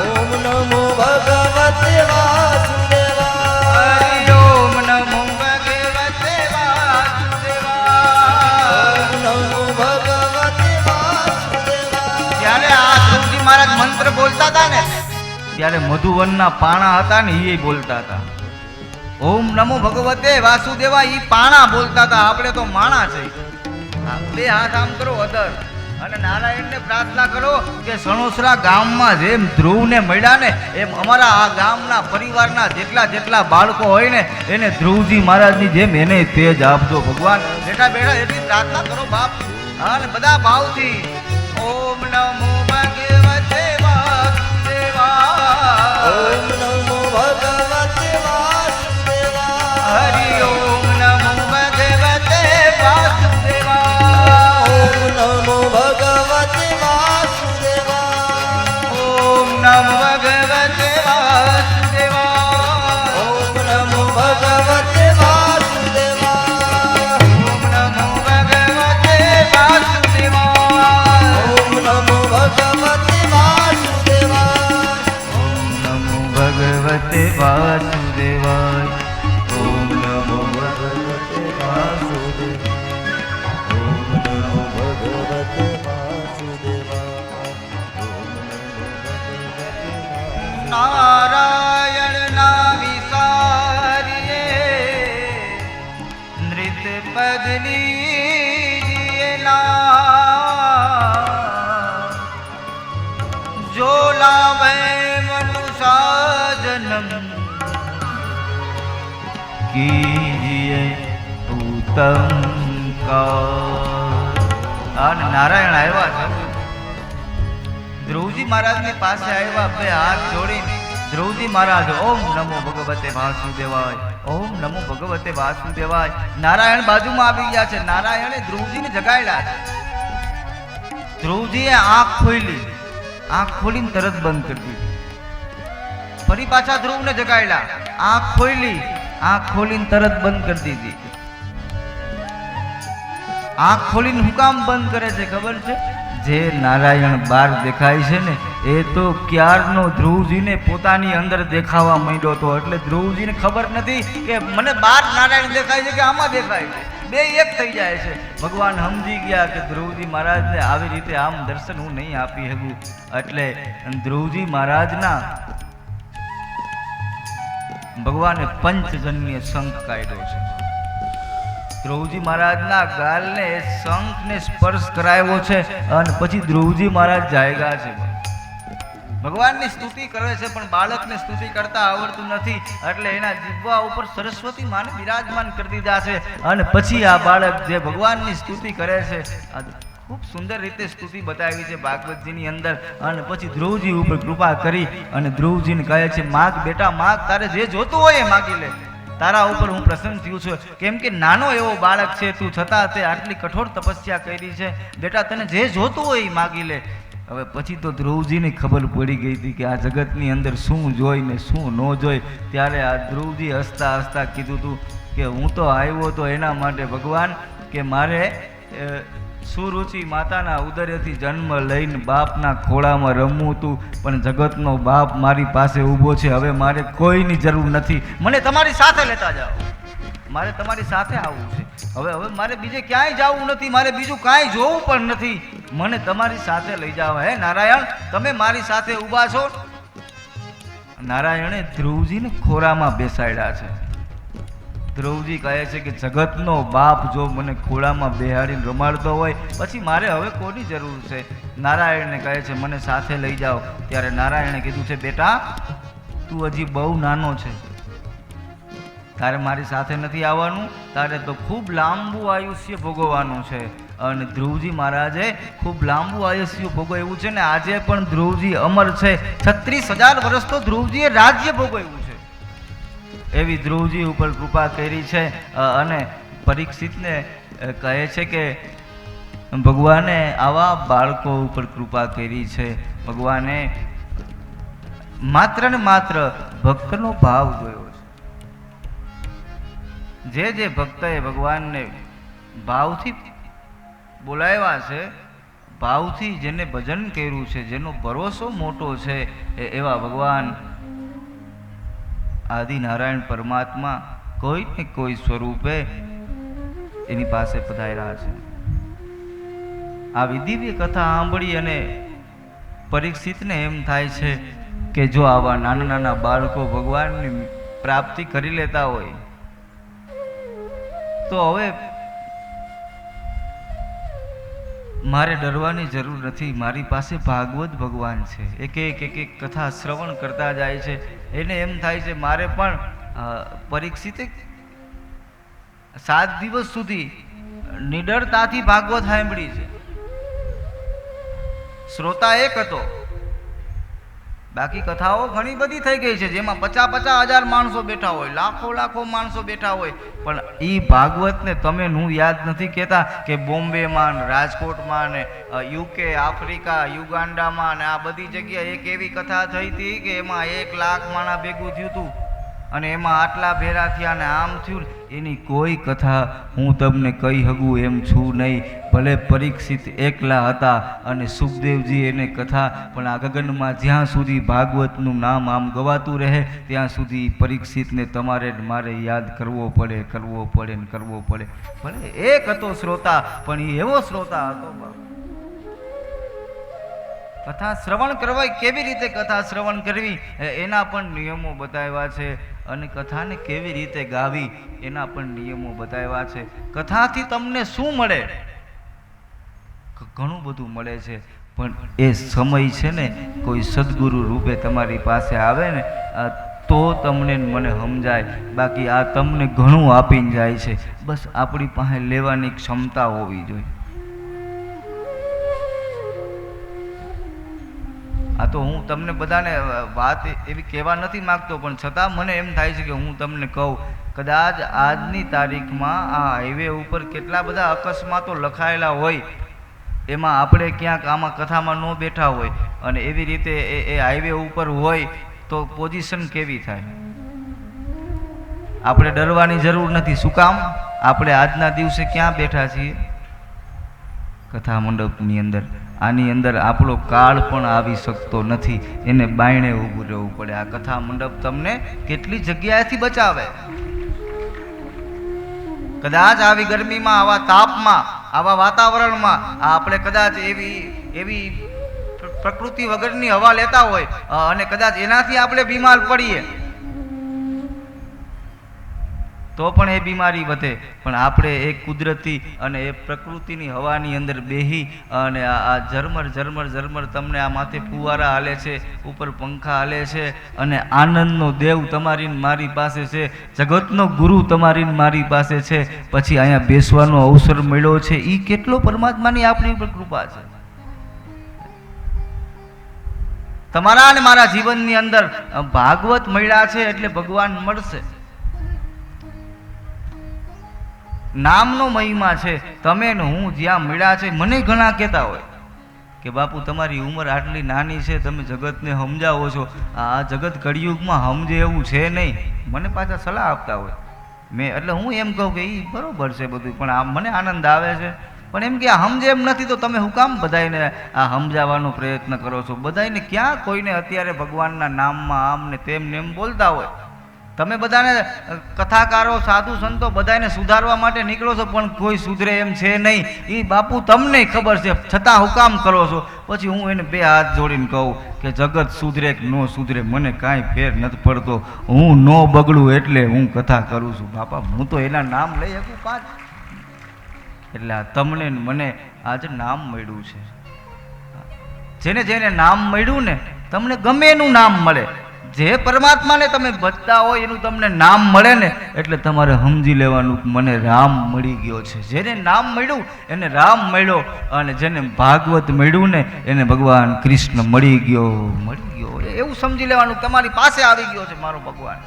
ઓમ નમો ભગવતે વાસુદેવાય, હરિ ઓમ નમો ભગવતે વાસુદેવાય, ઓમ નમો ભગવતે વાસુદેવાય. ત્યારે આ ધ્રુવજી મહારાજ મંત્ર બોલતા હતા ને ત્યારે મધુવનના પાણા હતા ને એ બોલતા હતા. ઓમ નમો ભગવતે વાસુદેવા ઈ પાણા બોલતા હતા. આપણે તો માણા છે. બે હાથ આમ કરો અદર અને નારાયણને પ્રાર્થના કરો કે સણોસરા ગામમાં જેમ ધ્રુવને મળ્યા ને એમ અમારા આ ગામના પરિવારના જેટલા બાળકો હોય ને એને ધ્રુવજી મહારાજની જેમ એને તેજ આપજો ભગવાન. બેઠા બેઠા એટલી પ્રાર્થના કરો બાપ. અને બધા ભાવથી ઓમ નમો ભગવતે વાસુદેવાય, ઓમ નમો ભગવતે વાસુદેવાય, હરિ ઓમ નમો ભગવતે વાસુદેવાય, ઓમ નમો ભગવતે વાસુદેવાય, ઓમ નમો ભગવતે વાસુદેવાય, ઓમ નમો ભગવતે વાસુદેવાય, ઓમ નમો ભગવતે વાસુદેવાય, ઓમ નમો ભગવતે વાસુદેવાય, ઓમ નમો ભગવતે વાસુદેવાય, ઓમ નમો ભગવતે વાસુદેવાય, ઓમ નમો ભગવતે વાસુદેવાય, ઓમ નમો નારાયણ ના વિસારીએ નૃત પદની જો લાવે મનુષા જન્મ કીજીએ ઉત્તમ કા. નારાયણ આવ્યા છે. ધ્રુવજી મહારાજની પાસે આવ્યા, બે હાથ જોડીને ધ્રુવજી મહારાજ ઓમ નમો ભગવતે વાસુદેવાય, ઓમ નમો ભગવતે વાસુદેવાય. નારાયણ બાજુમાં આવી ગયા છે. નારાયણે ધ્રુવજીને જગાડ્યા છે. ધ્રુવજીએ આંખ ખોલી, આંખ ખોલીને તરત બંધ કરી દીધી. ફરી પાછા ધ્રુવને જગાડ્યા, આંખ ખોલી, આંખ ખોલીને તરત બંધ કરી દીધી. આંખ ખોલીને હું કામ બંધ કરે છે ખબર છે? જે નારાયણ બહાર દેખાય છે ને એ તો ક્યારનો ધ્રુવજીને પોતાની અંદર દેખાવા માંડ્યો હતો. એટલે ધ્રુવજીને ખબર નથી કે મને બહાર નારાયણ દેખાય છે કે આમાં દેખાય છે. બે એક થઈ જાય છે. ભગવાન સમજી ગયા કે ધ્રુવજી મહારાજને આવી રીતે આમ દર્શન હું નહીં આપી શકું. એટલે ધ્રુવજી મહારાજના ભગવાને પંચજન્ય શંખ કાઢ્યો છે. ધ્રુવજી મહારાજના ગાલને શંખને સ્પર્શ કરાવ્યો છે અને પછી ધ્રુવજી મહારાજ જાયગા છે. ભગવાનની સ્તુતિ કરે છે પણ બાળકને સ્તુતિ કરતા આવડતું નથી એટલે એના જીભા ઉપર સરસ્વતી માને બિરાજમાન કરી દીધા છે અને પછી આ બાળક જે ભગવાનની સ્તુતિ કરે છે આ ખૂબ સુંદર રીતે સ્તુતિ બતાવી છે ભાગવતજીની અંદર. અને પછી ધ્રુવજી ઉપર કૃપા કરી અને ધ્રુવજીને કહે છે માગ બેટા માગ, તારે જે જોતું હોય એ માગી લે, તારા ઉપર હું પ્રસન્ન થયું છું. કેમ કે નાનો એવો બાળક છે તું, છતાં તે આટલી કઠોર તપસ્યા કરી છે. બેટા તને જે જોતું હોય એ માગી લે. હવે પછી તો ધ્રુવજીને ખબર પડી ગઈ હતી કે આ જગતની અંદર શું જોઈ ને શું ન જોઈ. ત્યારે આ ધ્રુવજી હસતા હસતા કીધું હતું કે હું તો આવ્યો તો એના માટે ભગવાન કે મારે સુરુચિ માતાના ઉદરેથી જન્મ લઈને બાપના ખોળામાં રમવું હતું, પણ જગતનો બાપ મારી પાસે ઊભો છે. હવે મારે કોઈની જરૂર નથી, મને તમારી સાથે લેતા જાઓ, મારે તમારી સાથે આવવું છે. હવે મારે બીજે ક્યાંય જવું નથી, મારે બીજું કાંઈ જોવું પણ નથી, મને તમારી સાથે લઈ જાઓ. હે નારાયણ, તમે મારી સાથે ઊભા છો. નારાયણે ધ્રુવજીને ખોળામાં બેસાડ્યા છે. ધ્રુવજી કહે છે કે જગતનો બાપ જો મને ખોળામાં બેહાડીને રમાડતો હોય પછી મારે હવે કોની જરૂર છે. નારાયણને કહે છે મને સાથે લઈ જાઓ. ત્યારે નારાયણે કીધું છે બેટા તું હજી બહુ નાનો છે, તારે મારી સાથે નથી આવવાનું, તારે તો ખૂબ લાંબુ આયુષ્ય ભોગવવાનું છે. અને ધ્રુવજી મહારાજે ખૂબ લાંબુ આયુષ્ય ભોગવ્યું છે ને આજે પણ ધ્રુવજી અમર છે. 36,000 વર્ષ તો ધ્રુવજીએ રાજ્ય ભોગવ્યું છે. એવી ધ્રુવજી ઉપર કૃપા કરી છે. અને પરીક્ષિતને કહે છે કે ભગવાને આવા બાળકો ઉપર કૃપા કરી છે. ભગવાને માત્ર ને માત્ર ભક્તનો ભાવ જોયો છે. જે ભક્તએ ભગવાનને ભાવથી બોલાવ્યા છે, ભાવથી જેને ભજન કર્યું છે, જેનો ભરોસો મોટો છે, એવા ભગવાન આદિનારાયણ પરમાત્મા કોઈ ને કોઈ સ્વરૂપે એની પાસે પધાર્યા છે. આ દિવ્ય કથા સાંભળી અને પરીક્ષિતને એમ થાય છે કે જો આવા નાના નાના બાળકો ભગવાનની પ્રાપ્તિ કરી લેતા હોય તો હવે મારે ડરવાની જરૂર નથી. મારી પાસે ભાગવત ભગવાન છે. એક એક કથા શ્રવણ કરતા જાય છે. એને એમ થાય છે મારે પણ પરીક્ષિતે 7 દિવસ સુધી નિડરતાથી ભાગવત સાંભળી છે. શ્રોતા એક હતો, બાકી કથાઓ ઘણી બધી થઈ ગઈ છે જેમાં 50,000 માણસો બેઠા હોય, લાખો માણસો બેઠા હોય, પણ એ ભાગવતને તમે હું યાદ નથી કહેતા કે બોમ્બેમાં ને રાજકોટમાં ને UK, આફ્રિકા, યુગાન્ડામાં ને આ બધી જગ્યાએ એક એવી કથા થઈ હતી કે એમાં 1 લાખ માણા ભેગું થયું હતું અને એમાં આટલા ભેરા થયા ને આમ થયું. એની કોઈ કથા હું તમને કહી શકું એમ છું નહીં. ભલે પરીક્ષિત એકલા હતા અને સુખદેવજી એને કથા, પણ આ ગગનમાં જ્યાં સુધી ભાગવતનું નામ આમ ગવાતું રહે ત્યાં સુધી પરીક્ષિતને તમારે મારે યાદ કરવો પડે ને કરવો પડે. ભલે એક હતો શ્રોતા, પણ એ એવો શ્રોતા હતો. કથા શ્રવણ કરવા કેવી રીતે કથા શ્રવણ કરવી એના પણ નિયમો બતાવ્યા છે અને કથાને કેવી રીતે ગાવી એના પણ નિયમો બતાવ્યા છે. કથાથી તમને શું મળે? ઘણું બધું મળે છે, પણ એ સમય છે ને કોઈ સદગુરુ રૂપે તમારી પાસે આવે ને તો તમને મને સમજાય. બાકી આ તમને ઘણું આપીને જાય છે, બસ આપણી પાસે લેવાની ક્ષમતા હોવી જોઈએ. આ તો હું તમને બધાને વાત એવી કહેવા નથી માગતો, પણ છતાં મને એમ થાય છે કે હું તમને કહું. કદાચ આજની તારીખમાં આ હાઈવે ઉપર કેટલા બધા અકસ્માતો લખાયેલા હોય, એમાં આપણે ક્યાંક આમાં કથામાં ન બેઠા હોય અને એવી રીતે એ હાઈવે ઉપર હોય તો પોઝિશન કેવી થાય? આપણે ડરવાની જરૂર નથી. શું કામ? આપણે આજના દિવસે ક્યાં બેઠા છીએ? કથા મંડપની અંદર. આની અંદર આપણો કાળ પણ આવી શકતો નથી, એને બાયણે ઊભું રહેવું પડે. આ કથા મંડપ તમને કેટલી જગ્યાએથી બચાવે. કદાચ આવી ગરમીમાં, આવા તાપમાં, આવા વાતાવરણમાં આપણે કદાચ એવી પ્રકૃતિ વગરની હવા લેતા હોય અને કદાચ એનાથી આપણે બીમાર પડીએ તો પણ એ બીમારી વધે. પણ આપણે એ કુદરતી અને એ પ્રકૃતિની હવાની અંદર બેહી અને આ ઝરમર ઝરમર ઝરમર તમને આ માથે ફુવારા હાલે છે, ઉપર પંખા હાલે છે, અને આનંદનો દેવ તમારી ને મારી પાસે છે, જગતનો ગુરુ તમારી ને મારી પાસે છે, પછી અહીંયા બેસવાનો અવસર મળ્યો છે, એ કેટલો પરમાત્માની આપણી ઉપર કૃપા છે. તમારા અને મારા જીવનની અંદર ભાગવત મળ્યા છે એટલે ભગવાન મળશે. નામનો મહિમા છે. તમે ને હું જ્યાં મળ્યા છે, મને ઘણા કહેતા હોય કે બાપુ તમારી ઉંમર આટલી નાની છે, તમે જગતને સમજાવો છો, આ જગત કળિયુગમાં સમજે એવું છે નહીં. મને પાછા સલાહ આપતા હોય. એટલે હું એમ કહું કે એ બરોબર છે બધું, પણ આ મને આનંદ આવે છે. પણ એમ કે આ સમજે એમ નથી તો તમે હું કામ બધાને આ સમજાવવાનો પ્રયત્ન કરો છો? બધાને ક્યાં કોઈને અત્યારે ભગવાનના નામમાં આમ ને તેમ ને એમ બોલતા હોય. તમે બધાને કથાકારો, સાધુ સંતો બધાને સુધારવા માટે નીકળો છો, પણ કોઈ સુધરે એમ છે નહીં. એ બાપુ તમને ખબર છે, છતાં હું કામ કરો છો? પછી હું એને બે હાથ જોડીને કહું કે જગત સુધરે કે ન સુધરે મને કાંઈ ફેર નથી પડતો, હું ન બગડું એટલે હું કથા કરું છું. બાપા હું તો એના નામ લઈ શકું 5. એટલે આ તમને ને મને આજે નામ મળ્યું છે. જેને જેને નામ મળ્યું ને, તમને ગમે એનું નામ મળે, જે પરમાત્માને તમે ભજતા હોય એનું તમને નામ મળે ને, એટલે તમારે સમજી લેવાનું મને રામ મળી ગયો છે. જેને નામ મળ્યું એને રામ મળ્યો, અને જેને ભાગવત મળ્યું ને એને ભગવાન કૃષ્ણ મળી ગયો. એવું સમજી લેવાનું તમારી પાસે આવી ગયો છે મારો ભગવાન.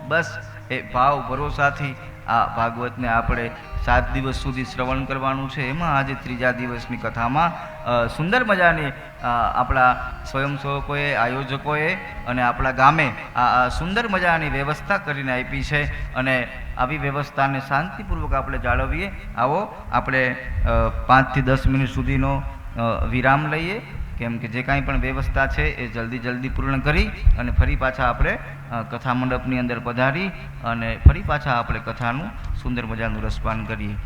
બસ એ ભાવ ભરોસાથી આ ભાગવતને આપણે 7 દિવસ સુધી શ્રવણ કરવાનું છે. એમાં આજે 3જા દિવસની કથામાં સુંદર મજાની આપણા સ્વયંસેવકોએ, આયોજકોએ અને આપણા ગામે આ સુંદર મજાની વ્યવસ્થા કરીને આપી છે, અને આવી વ્યવસ્થાને શાંતિપૂર્વક આપણે જાળવીએ. આવો આપણે 5 થી 10 મિનિટ સુધીનો વિરામ લઈએ, કેમ કે જે કાંઈ પણ વ્યવસ્થા છે એ જલ્દી પૂર્ણ કરી અને ફરી પાછા આપણે કથા મંડપની અંદર પધારી અને ફરી પાછા આપણે કથાનું સુંદર મજાનું રસપાન કરીએ.